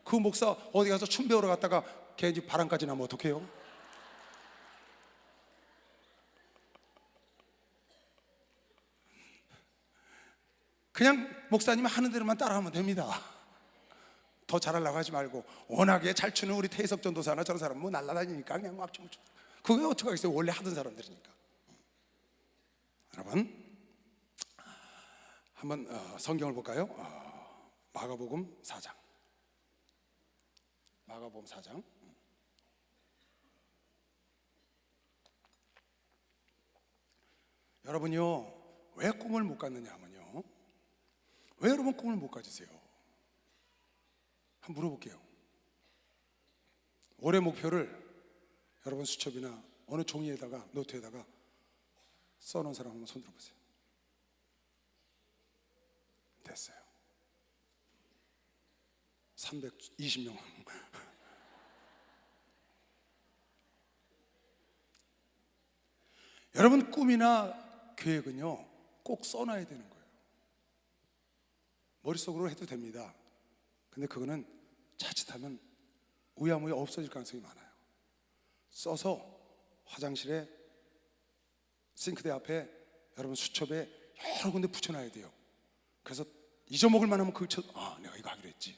그 목사 어디 가서 춤 배우러 갔다가 걔 이제 바람까지 나면 어떡해요? 그냥 목사님이 하는 대로만 따라하면 됩니다. 더 잘하려고 하지 말고. 워낙에 잘 추는 우리 태석 전도사나 저런 사람 뭐 날라다니니까 그냥 막 춤을 춰. 그게 어떻게 하겠어요? 원래 하던 사람들이니까. 여러분 한번 성경을 볼까요? 마가복음 4장. 마가복음 4장. 여러분요, 왜 꿈을 못 갖느냐 하면요, 왜 여러분 꿈을 못 가지세요? 한번 물어볼게요. 올해 목표를 여러분 수첩이나 어느 종이에다가 노트에다가 써놓은 사람 한번 손 들어보세요. 됐어요. 320명. 여러분 꿈이나 계획은요 꼭 써놔야 되는 거예요. 머릿속으로 해도 됩니다. 근데 그거는 자칫하면 우야무야 없어질 가능성이 많아요. 써서 화장실에 싱크대 앞에 여러분 수첩에 여러 군데 붙여놔야 돼요. 그래서 잊어먹을 만하면 그걸 내가 이거 하기로 했지.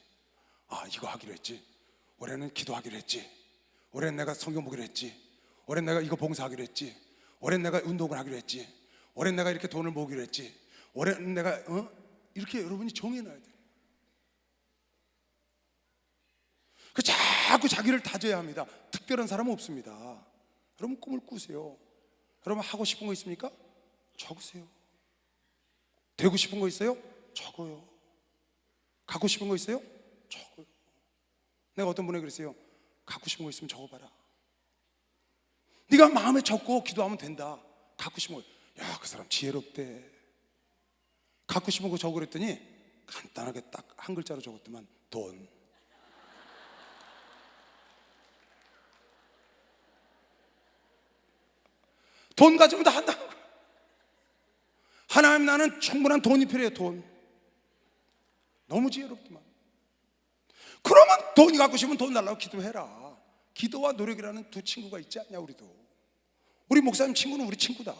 이거 하기로 했지. 올해는 기도하기로 했지. 올해는 내가 성경 보기로 했지. 올해는 내가 이거 봉사하기로 했지. 올해는 내가 운동을 하기로 했지. 올해는 내가 이렇게 돈을 모으기로 했지. 올해는 내가 이렇게 여러분이 정해놔야 돼요. 그 자꾸 자기를 다져야 합니다. 특별한 사람은 없습니다. 여러분 꿈을 꾸세요. 여러분 하고 싶은 거 있습니까? 적으세요. 되고 싶은 거 있어요? 적어요. 갖고 싶은 거 있어요? 적어요. 내가 어떤 분에게 그랬어요. 갖고 싶은 거 있으면 적어봐라. 네가 마음에 적고 기도하면 된다. 갖고 싶은 거. 야, 그 사람 지혜롭대. 갖고 싶은 거 적으랬더니 간단하게 딱 한 글자로 적었더만 돈. 돈 가지면 다 한다. 하나님, 나는 충분한 돈이 필요해. 돈. 너무 지혜롭구만. 그러면 돈이 갖고 싶으면 돈 달라고 기도해라. 기도와 노력이라는 두 친구가 있지 않냐. 우리도. 우리 목사님 친구는 우리 친구다.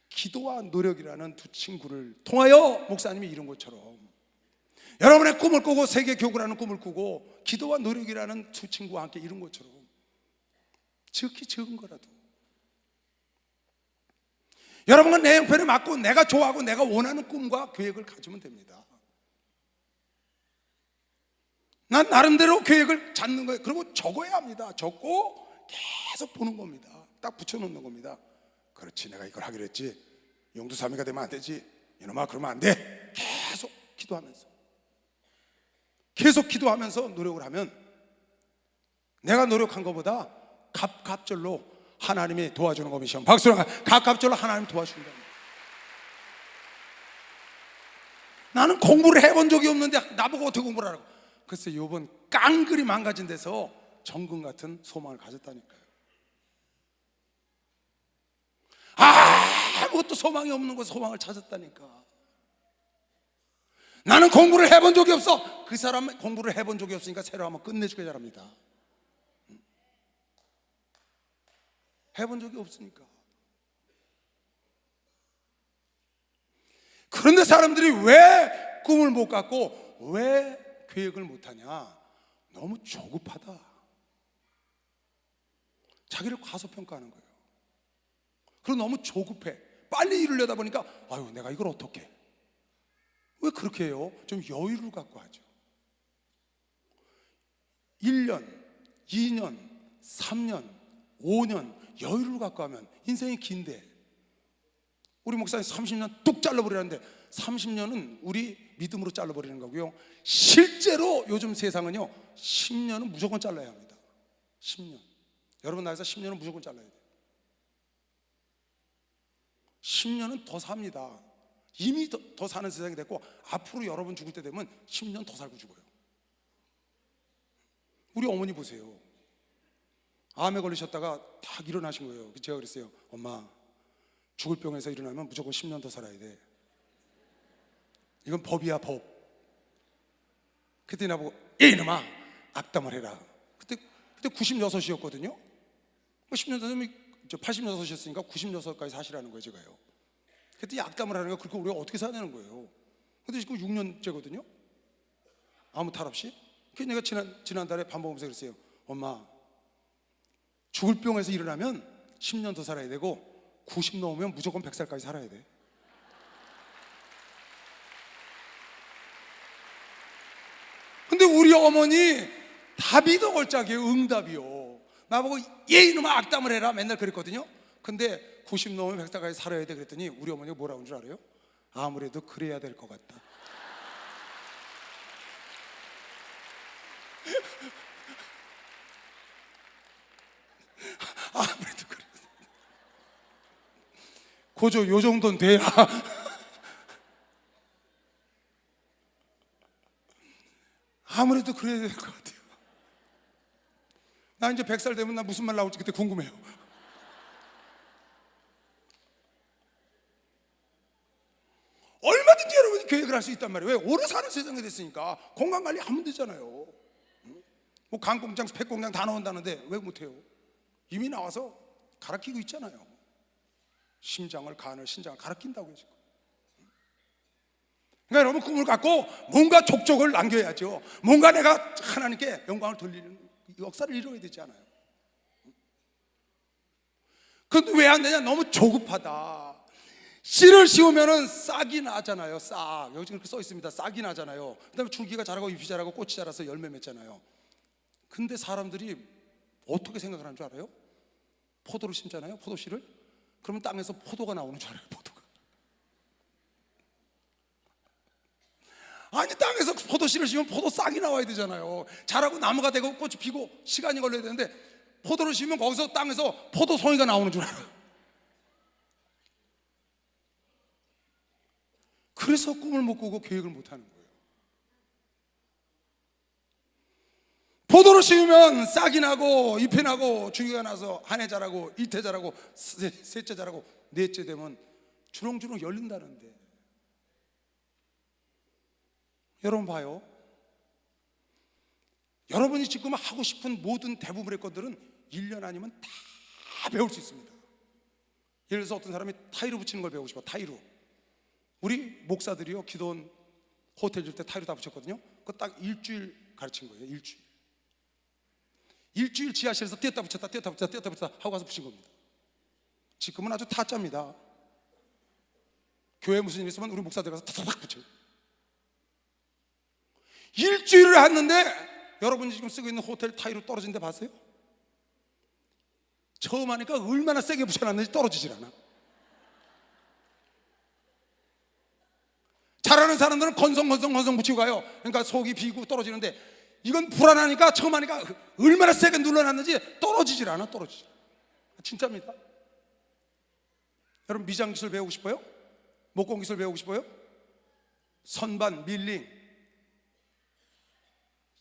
기도와 노력이라는 두 친구를 통하여 목사님이 이룬 것처럼 여러분의 꿈을 꾸고 세계 교구라는 꿈을 꾸고 기도와 노력이라는 두 친구와 함께 이룬 것처럼 지극히 적은 거라도 여러분은 내 형편에 맞고 내가 좋아하고 내가 원하는 꿈과 계획을 가지면 됩니다. 난 나름대로 계획을 잡는 거예요. 그리고 적어야 합니다. 적고 계속 보는 겁니다. 딱 붙여놓는 겁니다. 그렇지, 내가 이걸 하기로 했지. 용두사미가 되면 안 되지. 이놈아 그러면 안 돼. 계속 기도하면서 노력을 하면 내가 노력한 것보다 갑절로 하나님이 도와주는 겁니다. 박수로 갑절로 하나님이 도와준다. 나는 공부를 해본 적이 없는데 나보고 어떻게 공부를 하라고. 그래서 이번 깡그리 망가진 데서 정금 같은 소망을 가졌다니까요. 아무것도 소망이 없는 곳에 소망을 찾았다니까. 나는 공부를 해본 적이 없어. 그 사람은 공부를 해본 적이 없으니까 새로 한번 끝내주게 잘합니다. 해본 적이 없으니까. 그런데 사람들이 왜 꿈을 못 갖고 왜 계획을 못 하냐? 너무 조급하다. 자기를 과소평가하는 거예요. 그리고 너무 조급해. 빨리 이루려다 보니까 아유, 내가 이걸 어떻게 해? 왜 그렇게 해요? 좀 여유를 갖고 하죠. 1년, 2년, 3년, 5년 여유를 갖고 하면 인생이 긴데, 우리 목사님 30년 뚝 잘라버리는데 30년은 우리 믿음으로 잘라버리는 거고요. 실제로 요즘 세상은요 10년은 무조건 잘라야 합니다. 10년. 여러분 나라에서 10년은 무조건 잘라야 돼요. 10년은 더 삽니다. 이미 더 사는 세상이 됐고 앞으로 여러분 죽을 때 되면 10년 더 살고 죽어요. 우리 어머니 보세요. 암에 걸리셨다가 딱 일어나신 거예요. 제가 그랬어요. 엄마, 죽을 병에서 일어나면 무조건 10년 더 살아야 돼. 이건 법이야, 법. 그때 나보고 이놈아 악담을 해라. 그때 96이었거든요 10년 전에 86이었으니까 96까지 사시라는 거예요. 제가요. 그때 악담을 하는 거예요. 그렇게 우리가 어떻게 사냐는 거예요. 근데 지금 6년째거든요 아무 탈 없이. 그래서 내가 지난달에 밥 먹으면서 그랬어요. 엄마, 죽을 병에서 일어나면 10년 더 살아야 되고 90 넘으면 무조건 100살까지 살아야 돼. 근데 우리 어머니 다 믿어걸작이에요. 응답이요. 나보고 얘 이놈아 악담을 해라 맨날 그랬거든요. 근데 90 넘으면 100살까지 살아야 돼 그랬더니 우리 어머니가 뭐라고 한 줄 알아요? 아무래도 그래야 될 것 같다. 아무래도 그래. 고조 요 정도는 돼야. 아무래도 그래야 될 것 같아요. 나 이제 100살 되면 나 무슨 말 나올지 그때 궁금해요. 얼마든지 여러분이 계획을 할 수 있단 말이에요. 왜? 오래 사는 세상이 됐으니까 건강관리 하면 되잖아요. 뭐 간공장, 폐공장 다 나온다는데 왜 못해요? 이미 나와서 갈아끼고 있잖아요. 심장을, 간을, 신장을 갈아낀다고요 지금. 그러니까 여러분 꿈을 갖고 뭔가 족적을 남겨야죠. 뭔가 내가 하나님께 영광을 돌리는 역사를 이루어야 되지 않아요? 근데 왜 안 되냐? 너무 조급하다. 씨를 씌우면은 싹이 나잖아요. 싹. 여기 그렇게 써 있습니다. 싹이 나잖아요. 그다음에 줄기가 자라고 잎이 자라고 꽃이 자라서 열매 맺잖아요. 근데 사람들이 어떻게 생각을 하는 줄 알아요? 포도를 심잖아요. 포도씨를. 그러면 땅에서 포도가 나오는 줄 알아요. 포도가. 아니 땅에서 포도씨를 심으면 포도 싹이 나와야 되잖아요. 자라고 나무가 되고 꽃이 피고 시간이 걸려야 되는데 포도를 심으면 거기서 땅에서 포도송이가 나오는 줄 알아요. 그래서 꿈을 못 꾸고 계획을 못 하는 거예요. 포도를 심으면 싹이 나고 잎이 나고 줄기가 나서 한 해 자라고 이태 자라고 셋째 자라고 넷째 되면 주렁주렁 열린다는데, 여러분 봐요. 여러분이 지금 하고 싶은 모든 대부분의 것들은 1년 아니면 다 배울 수 있습니다. 예를 들어서 어떤 사람이 타일을 붙이는 걸 배우고 싶어. 타일로. 우리 목사들이요 기도원 호텔 줄 때 타일로 다 붙였거든요. 그거 딱 일주일 가르친 거예요. 일주일 지하실에서 띄었다 붙였다 띄었다 붙였다 띄었다 붙였다 하고 가서 붙인 겁니다. 지금은 아주 타짜입니다. 교회에 무슨 일 있으면 우리 목사들 가서 타닥 붙여요. 일주일을 했는데 여러분이 지금 쓰고 있는 호텔 타일로 떨어진 데 봤어요? 처음 하니까 얼마나 세게 붙여놨는지 떨어지질 않아. 잘하는 사람들은 건성 붙이고 가요. 그러니까 속이 비고 떨어지는데 이건 불안하니까 처음 하니까 얼마나 세게 눌러놨는지 떨어지질 않아. 진짜입니다. 여러분 미장 기술 배우고 싶어요? 목공 기술 배우고 싶어요? 선반, 밀링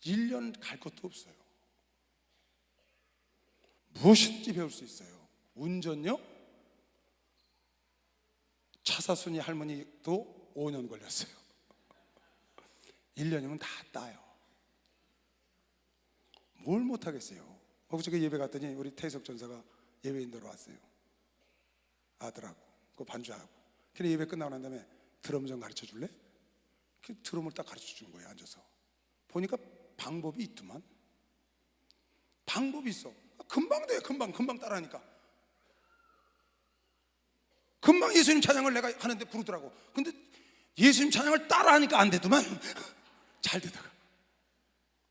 1년 갈 것도 없어요. 무엇이든지 배울 수 있어요. 운전요? 차사순이 할머니도 5년 걸렸어요. 1년이면 다 따요. 뭘 못하겠어요. 어저께 예배 갔더니 우리 태석 전사가 예배인도로 왔어요. 아들하고 그 반주하고. 그래 예배 끝나고 난 다음에 드럼 좀 가르쳐 줄래? 그 드럼을 딱 가르쳐 주는 거예요. 앉아서 보니까 방법이 있더만. 방법이 있어. 금방 돼. 금방 따라하니까. 금방 예수님 찬양을 내가 하는데 부르더라고. 근데 예수님 찬양을 따라하니까 안 되더만. 잘 되다가.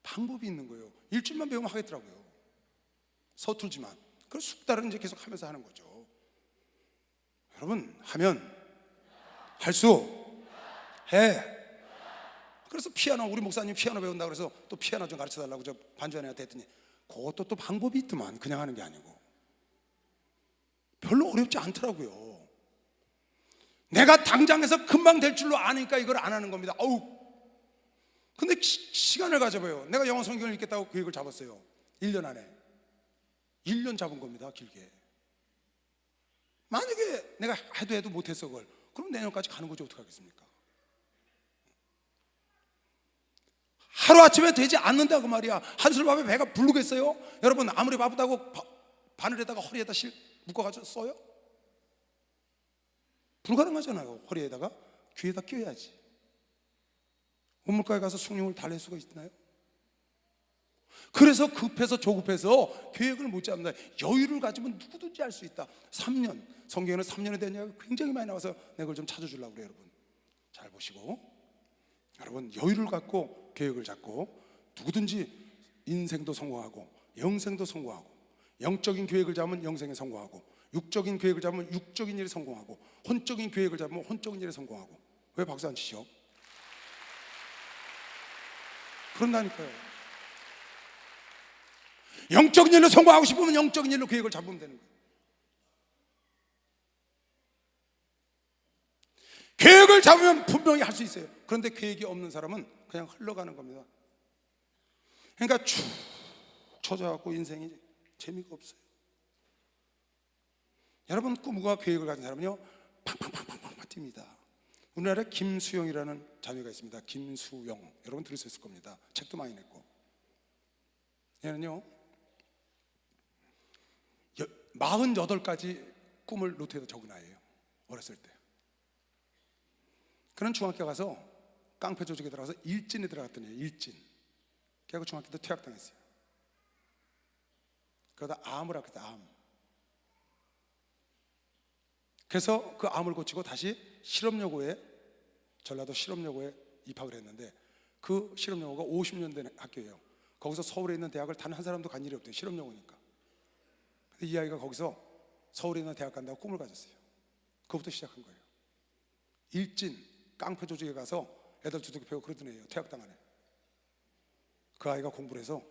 방법이 있는 거예요. 일주일만 배우면 하겠더라고요. 서툴지만. 그래서 숙달은 이제 계속 하면서 하는 거죠. 여러분, 하면 할 수 해. 그래서 피아노, 우리 목사님 피아노 배운다 그래서 또 피아노 좀 가르쳐 달라고 저 반주하는 애한테 했더니 그것도 또 방법이 있더만. 그냥 하는 게 아니고 별로 어렵지 않더라고요. 내가 당장에서 금방 될 줄로 아니까 이걸 안 하는 겁니다. 근데 시간을 가져봐요. 내가 영어 성경을 읽겠다고 계획을 잡았어요. 1년 안에 1년 잡은 겁니다. 길게. 만약에 내가 해도 못했어 그걸, 그럼 내년까지 가는 거지 어떡하겠습니까? 하루아침에 되지 않는다 그 말이야. 한술밥에 배가 부르겠어요? 여러분 아무리 바쁘다고 바늘에다가 허리에다 묶어가지고 써요? 불가능하잖아요. 허리에다가 귀에다 껴야지. 우물가에 가서 숭늉을 달랠 수가 있나요? 그래서 급해서 조급해서 계획을 못 잡는다. 여유를 가지면 누구든지 할 수 있다. 3년, 성경에는 3년에 대한 이야기가 굉장히 많이 나와서 내가 그걸 좀 찾아주려고 그래요. 여러분 잘 보시고, 여러분 여유를 갖고 계획을 잡고 누구든지 인생도 성공하고 영생도 성공하고, 영적인 계획을 잡으면 영생에 성공하고, 육적인 계획을 잡으면 육적인 일에 성공하고, 혼적인 계획을 잡으면 혼적인 일에 성공하고. 왜 박수 안 치시오? 그런다니까요. 영적인 일로 성공하고 싶으면 영적인 일로 계획을 잡으면 되는 거예요. 계획을 잡으면 분명히 할 수 있어요. 그런데 계획이 없는 사람은 그냥 흘러가는 겁니다. 그러니까 쭉 쳐져갖고 인생이 재미가 없어요. 여러분 꿈과 계획을 가진 사람은요 팡팡팡팡팡 뜁니다. 우리나라에 김수영이라는 자매가 있습니다. 김수영, 여러분 들으셨을 겁니다. 책도 많이 냈고. 얘는요 48가지 꿈을 노트에다 적은 아이예요. 어렸을 때. 그는 중학교 가서 깡패 조직에 들어가서 일진에 들어갔더니 일진. 그래서 중학교 때 퇴학당했어요. 그러다 암을 앓게 됐어요. 암. 그래서 그 암을 고치고 다시 실업여고에, 전라도 실업여고에 입학을 했는데, 그 실업여고가 50년 된 학교예요. 거기서 서울에 있는 대학을 단 한 사람도 간 일이 없대요. 실업여고니까. 근데 이 아이가 거기서 서울에 있는 대학 간다고 꿈을 가졌어요. 그것부터 시작한 거예요. 일진 깡패 조직에 가서 애들 두들겨 패고 그러던 애예요. 퇴학당한 애. 그 아이가 공부를 해서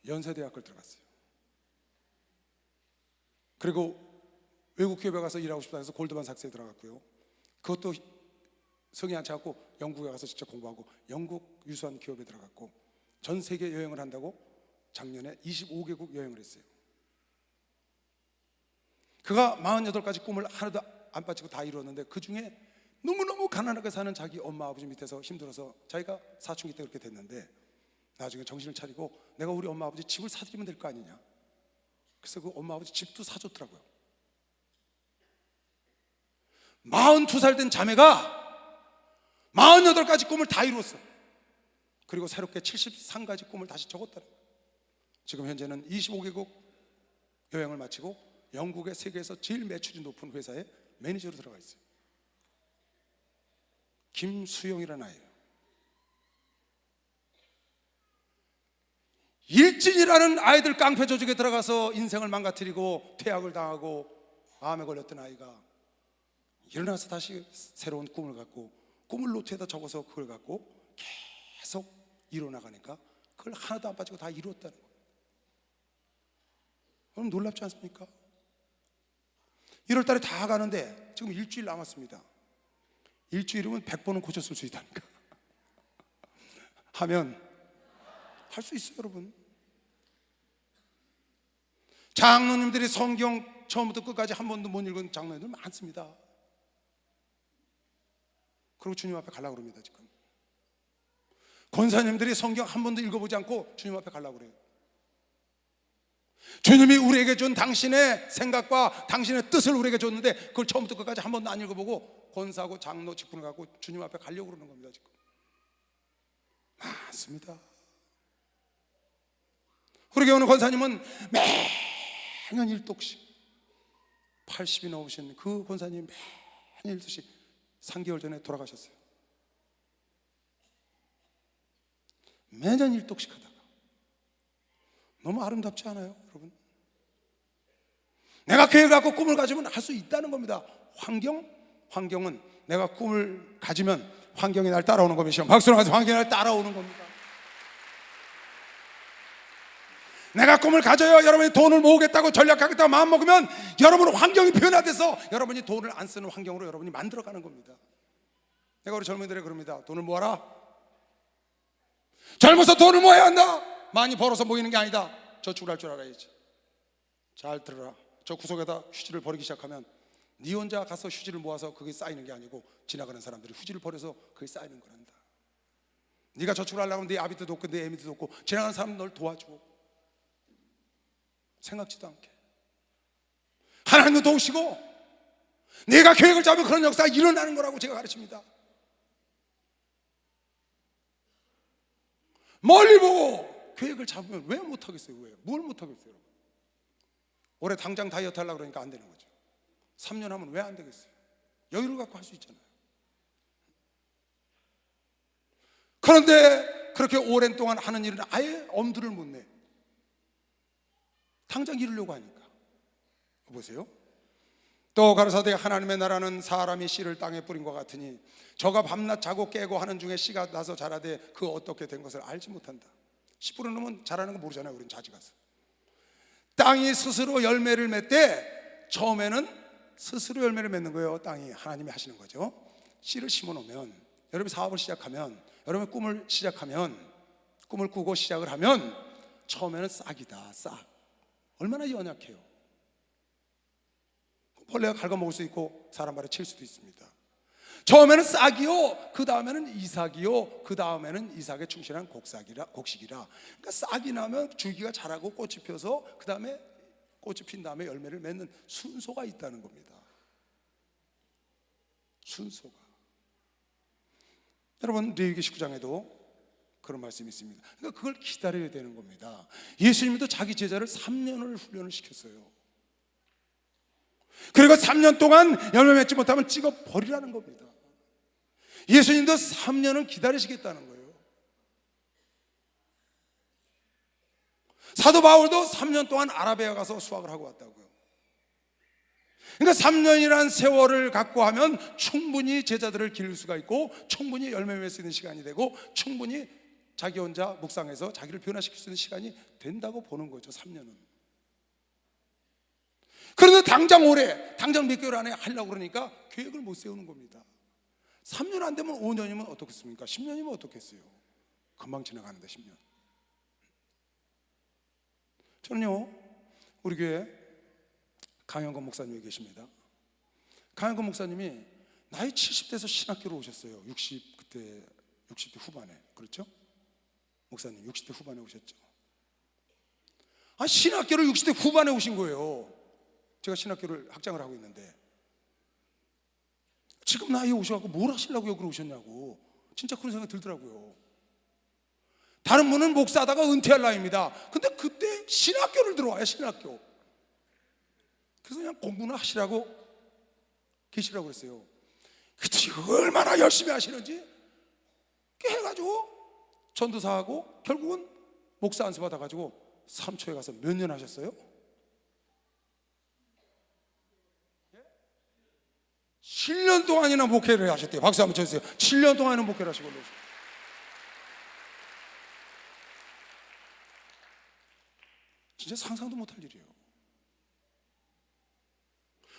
연세대학을 들어갔어요. 그리고 외국 기업에 가서 일하고 싶다 해서 골드만삭스에 들어갔고요. 그것도 성이 안 차갖고 영국에 가서 직접 공부하고 영국 유수한 기업에 들어갔고, 전 세계 여행을 한다고 작년에 25개국 여행을 했어요. 그가 48가지 꿈을 하나도 안 빠지고 다 이루었는데, 그 중에 너무너무 가난하게 사는 자기 엄마 아버지 밑에서 힘들어서 자기가 사춘기 때 그렇게 됐는데, 나중에 정신을 차리고 내가 우리 엄마 아버지 집을 사드리면 될 거 아니냐. 그래서 그 엄마 아버지 집도 사줬더라고요. 42살 된 자매가 48가지 꿈을 다 이루었어. 그리고 새롭게 73가지 꿈을 다시 적었다는 거예요. 지금 현재는 25개국 여행을 마치고 영국의 세계에서 제일 매출이 높은 회사에 매니저로 들어가 있어요. 김수영이라는 아이예요. 일진이라는 아이들 깡패 조직에 들어가서 인생을 망가뜨리고 퇴학을 당하고 암에 걸렸던 아이가 일어나서 다시 새로운 꿈을 갖고, 꿈을 노트에다 적어서 그걸 갖고 계속 이뤄나가니까 그걸 하나도 안 빠지고 다 이루었다는 거예요. 여러분 놀랍지 않습니까? 1월 달에 다 가는데 지금 일주일 남았습니다. 일주일이면 100번은 고쳤을 수 있다니까. 하면 할 수 있어요. 여러분 장로님들이 성경 처음부터 끝까지 한 번도 못 읽은 장로님들 많습니다. 그리고 주님 앞에 가려고 그럽니다. 지금 권사님들이 성경 한 번도 읽어보지 않고 주님 앞에 가려고 그래요. 주님이 우리에게 준 당신의 생각과 당신의 뜻을 우리에게 줬는데 그걸 처음부터 끝까지 한 번도 안 읽어보고 권사하고 장로 직분을 갖고 주님 앞에 가려고 그러는 겁니다. 지금 맞습니다. 우리 교회 오는 권사님은 매년 1독씩 80이 넘으신 그 권사님 매년 1독씩 3개월 전에 돌아가셨어요. 매년 1독씩 하다가 너무 아름답지 않아요, 여러분? 내가 계획을 갖고 꿈을 가지면 할 수 있다는 겁니다. 환경은 내가 꿈을 가지면 환경이 날 따라오는 겁니다. 박수로 하면서 환경이 날 따라오는 겁니다. 내가 꿈을 가져요. 여러분이 돈을 모으겠다고 전략하겠다고 마음먹으면 여러분은 환경이 변화돼서 여러분이 돈을 안 쓰는 환경으로 여러분이 만들어가는 겁니다. 내가 우리 젊은이들에게 그럽니다. 돈을 모아라. 젊어서 돈을 모아야 한다. 많이 벌어서 모이는 게 아니다. 저축을 할 줄 알아야지. 잘 들어라. 저 구석에다 휴지를 버리기 시작하면 네 혼자 가서 휴지를 모아서 그게 쌓이는 게 아니고 지나가는 사람들이 휴지를 버려서 그게 쌓이는 거란다. 네가 저축을 하려면 네 아비도 돕고 네 애미도 돕고 지나가는 사람 널 도와줘. 생각지도 않게 하나님도 도우시고 내가 계획을 잡으면 그런 역사가 일어나는 거라고 제가 가르칩니다. 멀리 보고 계획을 잡으면 왜 못하겠어요? 왜? 뭘 못하겠어요? 올해 당장 다이어트 하려고 그러니까 안 되는 거죠. 3년 하면 왜 안 되겠어요? 여유를 갖고 할 수 있잖아요. 그런데 그렇게 오랜 동안 하는 일은 아예 엄두를 못 내. 당장 이루려고 하니까. 보세요. 또 가라사대 하나님의 나라는 사람이 씨를 땅에 뿌린 것 같으니 저가 밤낮 자고 깨고 하는 중에 씨가 나서 자라되 그 어떻게 된 것을 알지 못한다. 씨 뿌려놓으면 자라는 거 모르잖아요. 우리는 자지 가서. 땅이 스스로 열매를 맺되 처음에는 스스로 열매를 맺는 거예요. 땅이 하나님이 하시는 거죠. 씨를 심어놓으면 여러분이 사업을 시작하면 여러분이 꿈을 시작하면 꿈을 꾸고 시작을 하면 처음에는 싹이다. 싹. 얼마나 연약해요. 벌레가 갉아먹을 수 있고 사람 발에 칠 수도 있습니다. 처음에는 싹이요, 그 다음에는 이삭이요, 그 다음에는 이삭에 충실한 곡식이라. 그러니까 싹이 나면 줄기가 자라고 꽃이 펴서 그 다음에 꽃이 핀 다음에 열매를 맺는 순서가 있다는 겁니다. 순서가. 여러분 레위기 19장에도 그런 말씀이 있습니다. 그러니까 그걸 기다려야 되는 겁니다. 예수님도 자기 제자를 3년을 훈련을 시켰어요. 그리고 3년 동안 열매 맺지 못하면 찍어 버리라는 겁니다. 예수님도 3년을 기다리시겠다는 거예요. 사도 바울도 3년 동안 아라비아 가서 수학을 하고 왔다고요. 그러니까 3년이라는 세월을 갖고 하면 충분히 제자들을 기를 수가 있고 충분히 열매 맺을 수 있는 시간이 되고 충분히 자기 혼자 묵상해서 자기를 변화시킬 수 있는 시간이 된다고 보는 거죠. 3년은. 그런데 당장 올해, 당장 몇 개월 안에 하려고 그러니까 계획을 못 세우는 겁니다. 3년 안 되면 5년이면 어떻겠습니까? 10년이면 어떻겠어요? 금방 지나가는데 10년. 저는요, 우리 교회 강영건 목사님이 계십니다. 강영건 목사님이 나이 70대에서 신학교로 오셨어요. 60대 후반에. 그렇죠? 목사님 60대 후반에 오셨죠. 신학교를 60대 후반에 오신 거예요. 제가 신학교를 학장을 하고 있는데 지금 나이에 오셔서 뭘 하시려고 여기로 오셨냐고 진짜 그런 생각이 들더라고요. 다른 분은 목사하다가 은퇴할 나이입니다. 근데 그때 신학교를 들어와요. 신학교. 그래서 그냥 공부는 하시라고 계시라고 그랬어요. 그때 얼마나 열심히 하시는지 해가지고 전도사하고 결국은 목사 안수 받아가지고 삼초에 가서 몇 년 하셨어요? 7년 동안이나 목회를 하셨대요. 박수 한번 쳐주세요. 7년 동안이나 목회를 하시고 그러셨어요. 진짜 상상도 못할 일이에요.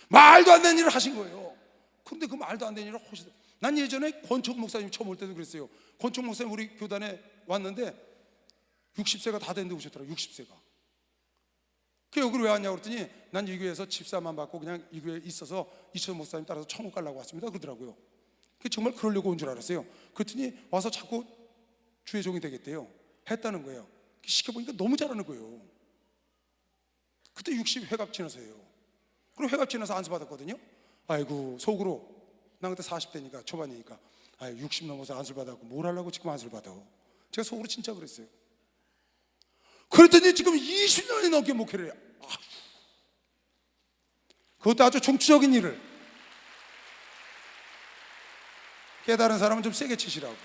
말도 안 되는 일을 하신 거예요. 근데 그 말도 안 되는 일을 하시더라고요. 난 예전에 권총 목사님 처음 올 때도 그랬어요. 권총 목사님 우리 교단에 왔는데 60세가 다 됐는데 오셨더라고요. 60세가. 그 여기를 왜 왔냐고 그랬더니 난 이 교회에서 집사만 받고 그냥 이 교회에 있어서 이천 목사님 따라서 천국 가려고 왔습니다 그러더라고요. 정말 그러려고 온 줄 알았어요. 그랬더니 와서 자꾸 주의 종이 되겠대요. 했다는 거예요. 시켜보니까 너무 잘하는 거예요. 그때 60 회갑 지나서예요. 그리고 회갑 지나서 안수 받았거든요. 아이고 속으로, 나 그때 40대니까 초반이니까, 60 넘어서 안수를 받았고 뭘 하려고 지금 안수를 받아. 제가 속으로 진짜 그랬어요. 그랬더니 지금 20년이 넘게 목회를 해요. 그것도 아주 중추적인 일을. 깨달은 사람은 좀 세게 치시라고.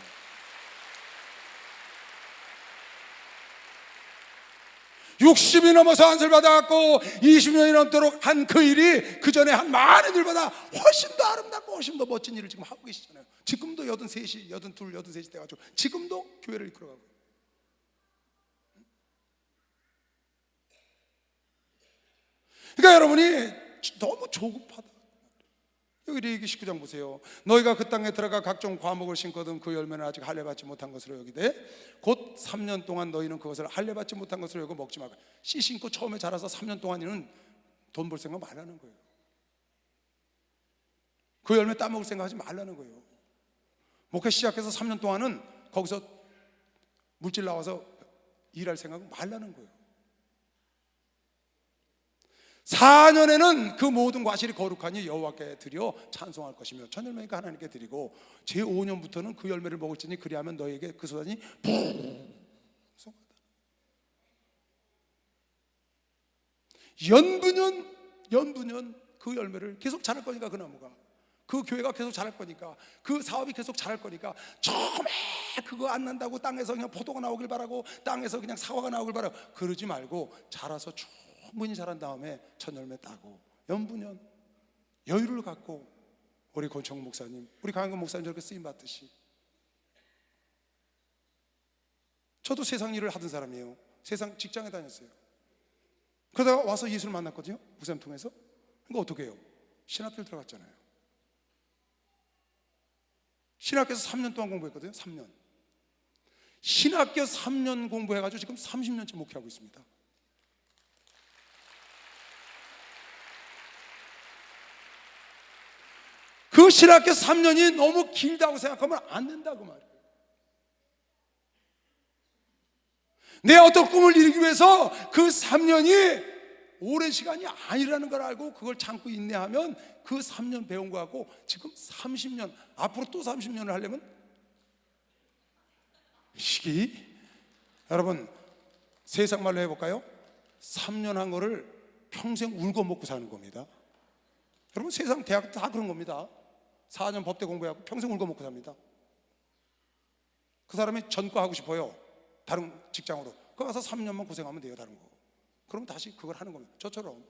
(60이) 넘어서 안수를 받아갖고 20년이 넘도록 한 그 일이 그 전에 한 많은 일보다 훨씬 더 아름답고 훨씬 더 멋진 일을 지금 하고 계시잖아요. 지금도 83이, 82, 83이 돼가지고 지금도 교회를 이끌어가고. 그러니까 여러분이 너무 조급하다. 여기 레위기 19장 보세요. 너희가 그 땅에 들어가 각종 과목을 심거든 그 열매는 아직 할례 받지 못한 것으로 여기되 곧 3년 동안 너희는 그것을 할례 받지 못한 것으로 여기고 먹지 말고. 씨 심고 처음에 자라서 3년 동안에는 돈 벌 생각 말라는 거예요. 그 열매 따먹을 생각하지 말라는 거예요. 목회 시작해서 3년 동안은 거기서 물질 나와서 일할 생각 말라는 거예요. 4년에는 그 모든 과실이 거룩하니 여호와께 드려 찬송할 것이며 첫 열매니까 하나님께 드리고 제5년부터는 그 열매를 먹을지니 그리하면 너희에게 그 소산이 풍성하다. 연분연 그 열매를 계속 자랄 거니까, 그 나무가, 그 교회가 계속 자랄 거니까, 그 사업이 계속 자랄 거니까 처음에 그거 안 난다고 땅에서 그냥 포도가 나오길 바라고 땅에서 그냥 사과가 나오길 바라고 그러지 말고 자라서 충분히 자란 다음에 첫 열매 따고 연분연 여유를 갖고 우리 권총 목사님, 우리 강한근 목사님 저렇게 쓰임 받듯이. 저도 세상 일을 하던 사람이에요. 세상 직장에 다녔어요. 그러다가 와서 예수를 만났거든요, 목사님 통해서. 그러니까 어떻게 해요? 신학교를 들어갔잖아요. 신학교에서 3년 동안 공부했거든요. 3년. 신학교 3년 공부해가지고 지금 30년째 목회하고 있습니다. 그 신학교 3년이 너무 길다고 생각하면 안 된다고 말이에요. 내 어떤 꿈을 이루기 위해서 그 3년이 오랜 시간이 아니라는 걸 알고 그걸 참고 인내하면 그 3년 배운 거 갖고 지금 30년, 앞으로 또 30년을 하려면 여러분 세상 말로 해볼까요? 3년 한 거를 평생 울고 먹고 사는 겁니다. 여러분 세상 대학 다 그런 겁니다. 4년 법대 공부하고 평생 울고 먹고 삽니다. 그 사람이 전과하고 싶어요, 다른 직장으로. 그 가서 3년만 고생하면 돼요, 다른 거. 그러면 다시 그걸 하는 겁니다. 저처럼.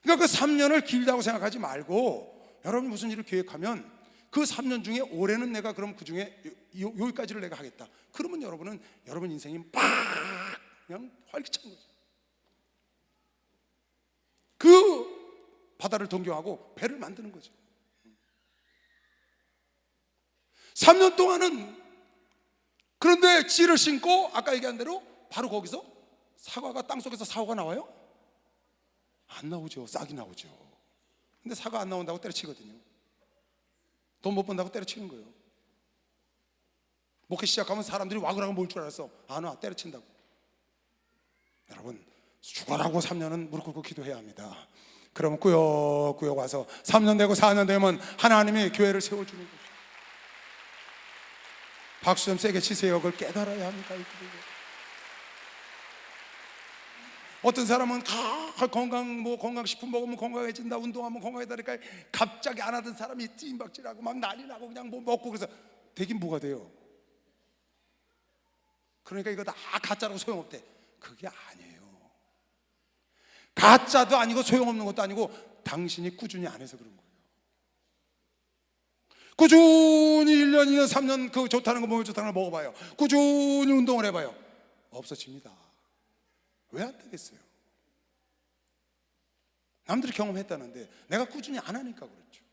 그러니까 그 3년을 길다고 생각하지 말고 여러분이 무슨 일을 계획하면 그 3년 중에 올해는 내가 그럼 그 중에 여기까지를 내가 하겠다. 그러면 여러분 인생이 팍 그냥 활기찬 거죠. 그 바다를 동경하고 배를 만드는 거죠. 3년 동안은, 그런데 씨를 심고 아까 얘기한 대로 바로 거기서 사과가 땅속에서 사과가 나와요? 안 나오죠. 싹이 나오죠. 근데 사과 안 나온다고 때려치거든요. 돈 못 번다고 때려치는 거예요. 목회 시작하면 사람들이 와그라고 모일 줄 알았어. 안 와, 때려친다고. 여러분 죽어라고 3년은 무릎 꿇고 기도해야 합니다. 그러면 꾸역꾸역 와서 3년 되고 4년 되면 하나님이 교회를 세워주는 거죠. 박수 좀 세게 치세요. 그걸 깨달아야 합니다. 어떤 사람은 건강식품 먹으면 건강해진다, 운동하면 건강해진다, 그러니까 갑자기 안 하던 사람이 찜박질하고 막 난리 나고 그냥 뭐 먹고 그래서 되긴 뭐가 돼요? 그러니까 이거 다 가짜라고 소용없대. 그게 아니에요. 가짜도 아니고 소용없는 것도 아니고 당신이 꾸준히 안 해서 그런 거예요. 꾸준히 1년, 2년, 3년 그 좋다는 거 몸에 좋다는 거 먹어봐요. 꾸준히 운동을 해봐요. 없어집니다. 왜 안 되겠어요? 남들이 경험했다는데 내가 꾸준히 안 하니까 그렇죠.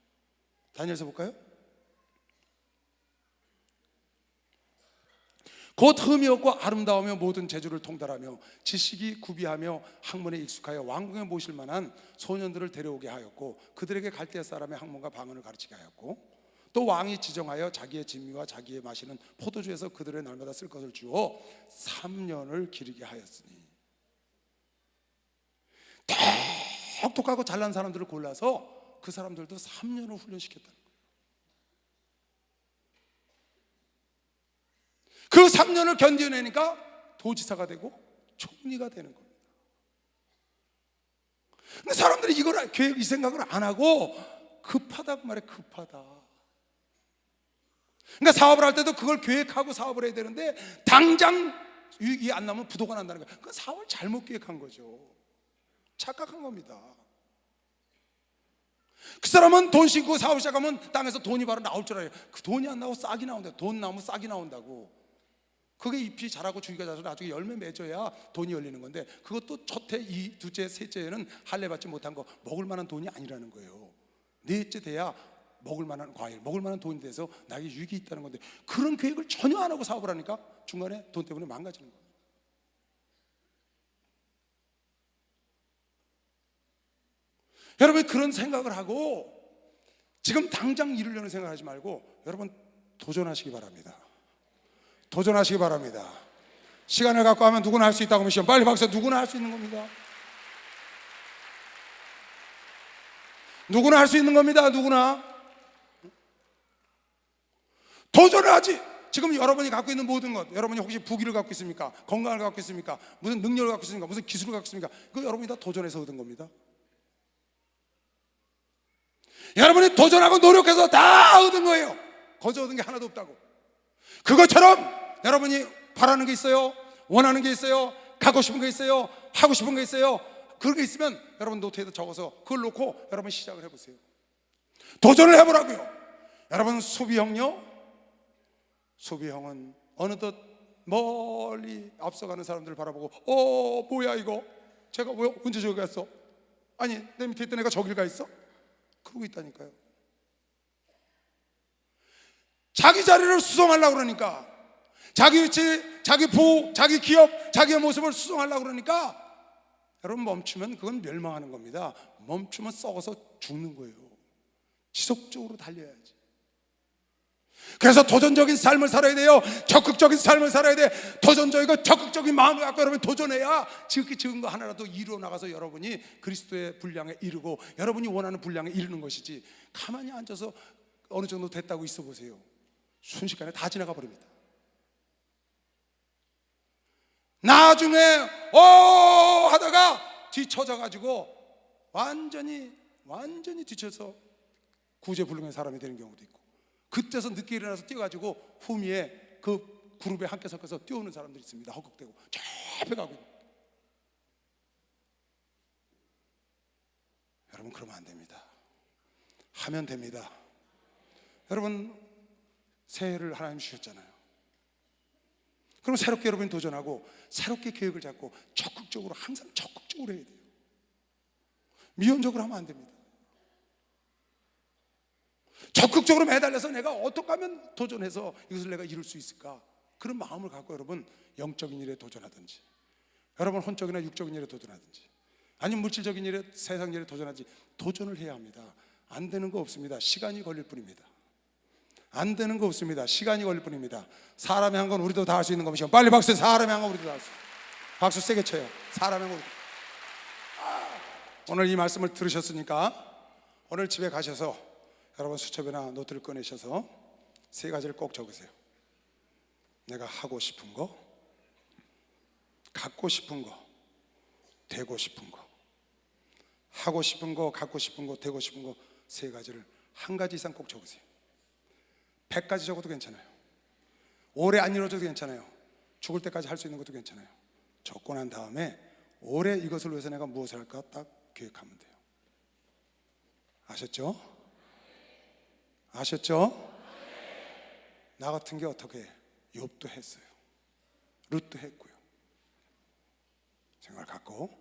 다니엘서 볼까요? 곧 흠이 없고 아름다우며 모든 재주를 통달하며 지식이 구비하며 학문에 익숙하여 왕궁에 모실 만한 소년들을 데려오게 하였고 그들에게 갈대 사람의 학문과 방언을 가르치게 하였고 또 왕이 지정하여 자기의 진미와 자기의 마시는 포도주에서 그들의 날마다 쓸 것을 주어 3년을 기르게 하였으니 똑똑하고 잘난 사람들을 골라서 그 사람들도 3년을 훈련시켰다는 거예요. 그 3년을 견뎌내니까 도지사가 되고 총리가 되는 겁니다. 근데 사람들이 이걸 계획 이 생각을 안 하고 급하다고 말해. 급하다. 그러니까 사업을 할 때도 그걸 계획하고 사업을 해야 되는데 당장 이익이 안 나면 부도가 난다는 거예요. 그 사업을 잘못 계획한 거죠. 착각한 겁니다. 그 사람은 돈 싣고 사업 시작하면 땅에서 돈이 바로 나올 줄 알아요. 그 돈이 안 나오고 싹이 나온다. 돈 나오면 싹이 나온다고. 그게 잎이 자라고 줄기가 자라서 나중에 열매 맺어야 돈이 열리는 건데 그것도 첫해, 이 두째, 셋째에는 할례 받지 못한 거 먹을 만한 돈이 아니라는 거예요. 넷째 돼야 먹을 만한 과일, 먹을 만한 돈이 돼서 나에게 유익이 있다는 건데 그런 계획을 전혀 안 하고 사업을 하니까 중간에 돈 때문에 망가지는 거예요. 여러분 그런 생각을 하고 지금 당장 이루려는 생각을 하지 말고 여러분 도전하시기 바랍니다. 도전하시기 바랍니다. 시간을 갖고 하면 누구나 할 수 있다고 미션 빨리 박수. 누구나 할 수 있는 겁니다. 누구나 할 수 있는 겁니다. 누구나 도전을 하지. 지금 여러분이 갖고 있는 모든 것, 여러분이 혹시 부귀를 갖고 있습니까? 건강을 갖고 있습니까? 무슨 능력을 갖고 있습니까? 무슨 기술을 갖고 있습니까? 그거 여러분이 다 도전해서 얻은 겁니다. 여러분이 도전하고 노력해서 다 얻은 거예요. 거저 얻은 게 하나도 없다고. 그것처럼 여러분이 바라는 게 있어요. 원하는 게 있어요. 갖고 싶은 게 있어요. 하고 싶은 게 있어요. 그런 게 있으면 여러분 노트에다 적어서 그걸 놓고 여러분 시작을 해보세요. 도전을 해보라고요. 여러분 수비 형요, 수비 형은 어느덧 멀리 앞서가는 사람들을 바라보고 뭐야 이거 제가 왜 언제 저기 갔어? 아니 내 밑에 있던 애가 저길 가 있어? 그러고 있다니까요. 자기 자리를 수성하려고 그러니까 자기 위치, 자기 부호, 자기 기업, 자기의 모습을 수성하려고 그러니까 여러분 멈추면 그건 멸망하는 겁니다. 멈추면 썩어서 죽는 거예요. 지속적으로 달려야지. 그래서 도전적인 삶을 살아야 돼요. 적극적인 삶을 살아야 돼. 도전적이고 적극적인 마음을 갖고 여러분 도전해야 지극히 적은 거 하나라도 이루어 나가서 여러분이 그리스도의 분량에 이르고 여러분이 원하는 분량에 이르는 것이지 가만히 앉아서 어느 정도 됐다고 있어 보세요. 순식간에 다 지나가 버립니다. 나중에 하다가 뒤쳐져 가지고 완전히 뒤쳐서 구제불능의 사람이 되는 경우도 있고 그때서 늦게 일어나서 뛰어가지고 후미에 그 그룹에 함께 섞어서 뛰어오는 사람들이 있습니다. 헛극대고 저 앞에 가고. 여러분 그러면 안 됩니다. 하면 됩니다. 여러분 새해를 하나님 주셨잖아요. 그럼 새롭게 여러분이 도전하고 새롭게 계획을 잡고 적극적으로 항상 적극적으로 해야 돼요. 미온적으로 하면 안 됩니다. 적극적으로 매달려서 내가 어떻게 하면 도전해서 이것을 내가 이룰 수 있을까? 그런 마음을 갖고 여러분 영적인 일에 도전하든지 여러분 혼적이나 육적인 일에 도전하든지 아니면 물질적인 일에 세상 일에 도전하든지 도전을 해야 합니다. 안 되는 거 없습니다. 시간이 걸릴 뿐입니다. 안 되는 거 없습니다. 시간이 걸릴 뿐입니다. 사람이 한 건 우리도 다 할 수 있는 겁니다. 빨리 박수. 사람이 한 건 우리도 다 할 수 있어요. 박수 세게 쳐요. 사람이 한 건 오늘 이 말씀을 들으셨으니까 오늘 집에 가셔서 여러분 수첩이나 노트를 꺼내셔서 세 가지를 꼭 적으세요. 내가 하고 싶은 거, 갖고 싶은 거, 되고 싶은 거. 하고 싶은 거, 갖고 싶은 거, 되고 싶은 거 세 가지를 한 가지 이상 꼭 적으세요. 100가지 적어도 괜찮아요. 오래 안 이루어져도 괜찮아요. 죽을 때까지 할 수 있는 것도 괜찮아요. 적고 난 다음에 올해 이것을 위해서 내가 무엇을 할까 딱 계획하면 돼요. 아셨죠? 아셨죠? 나 같은 게 어떻게 해? 욥도 했어요. 룻도 했고요. 생각을 갖고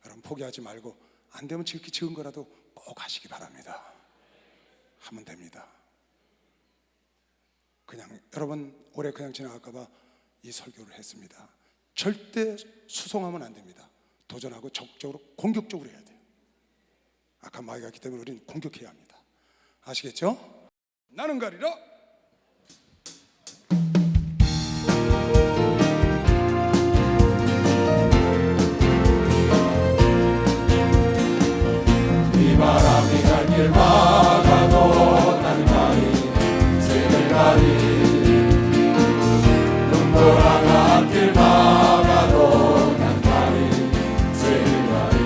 여러분 포기하지 말고 안 되면 지극히 적은 거라도 꼭 하시기 바랍니다. 하면 됩니다. 그냥 여러분 올해 그냥 지나갈까 봐 이 설교를 했습니다. 절대 수송하면 안 됩니다. 도전하고 적극적으로 공격적으로 해야 돼요. 악한 마귀가 있기 때문에 우리는 공격해야 합니다. 아시겠죠? 나는 가리라.
이 바람이 갈 길 막아도 나는 가리 색을 가리 눈보라가 앞길 막아도 난 가리 색을 가리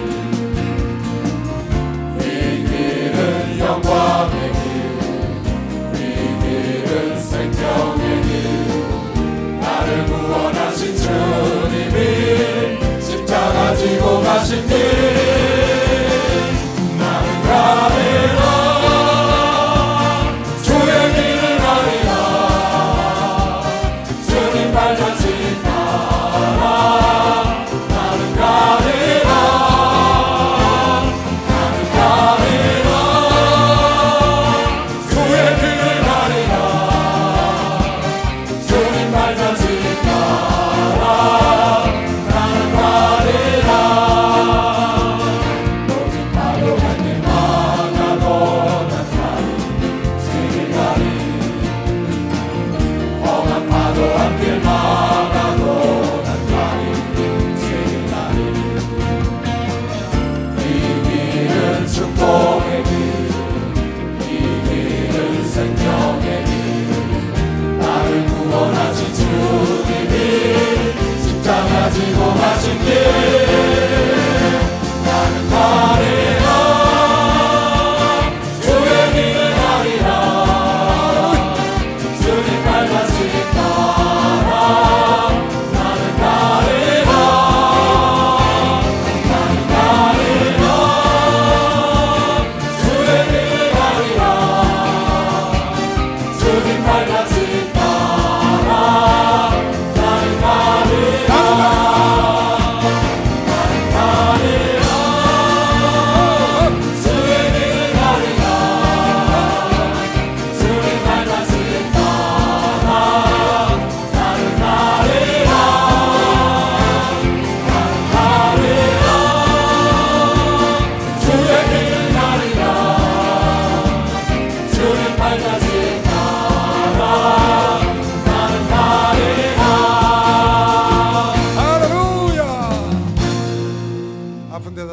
이 길은 영광의 길 이 길은 생명의 길 나를 구원하신 주님이 십자가 지고 가신 길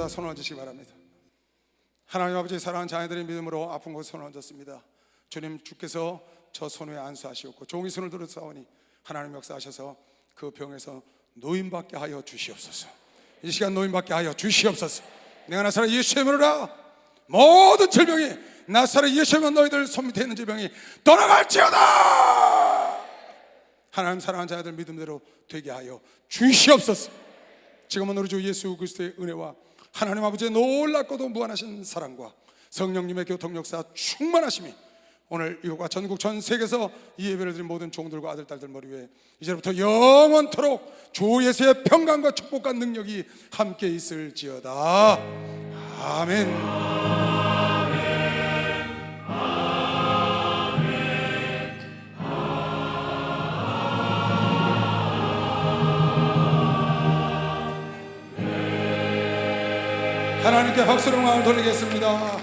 손을 얹으시기 바랍니다. 하나님 아버지 사랑하는 자녀들의 믿음으로 아픈 곳에 손을 얹었습니다. 주님 주께서 저 손 위에 안수하시옵고 종이 손을 들어 싸우니 하나님 역사하셔서 그 병에서 노인받게 하여 주시옵소서. 이 시간 노인받게 하여 주시옵소서. 내가 나사렛 예수의 이름으로 모든 질병이 나사렛 예수의 이름으로 너희들 손 밑에 있는 질병이 떠나갈지어다. 하나님 사랑하는 자녀들 믿음대로 되게 하여 주시옵소서. 지금은 우리 주 예수 그리스도의 은혜와 하나님 아버지의 놀랍고도 무한하신 사랑과 성령님의 교통 역사 충만하심이 오늘 이곳과 전국 전 세계에서 이 예배를 드린 모든 종들과 아들 딸들 머리 위에 이제부터 영원토록 주 예수의 평강과 축복과 능력이 함께 있을지어다. 아멘. 하나님께 박수로 마음을 돌리겠습니다.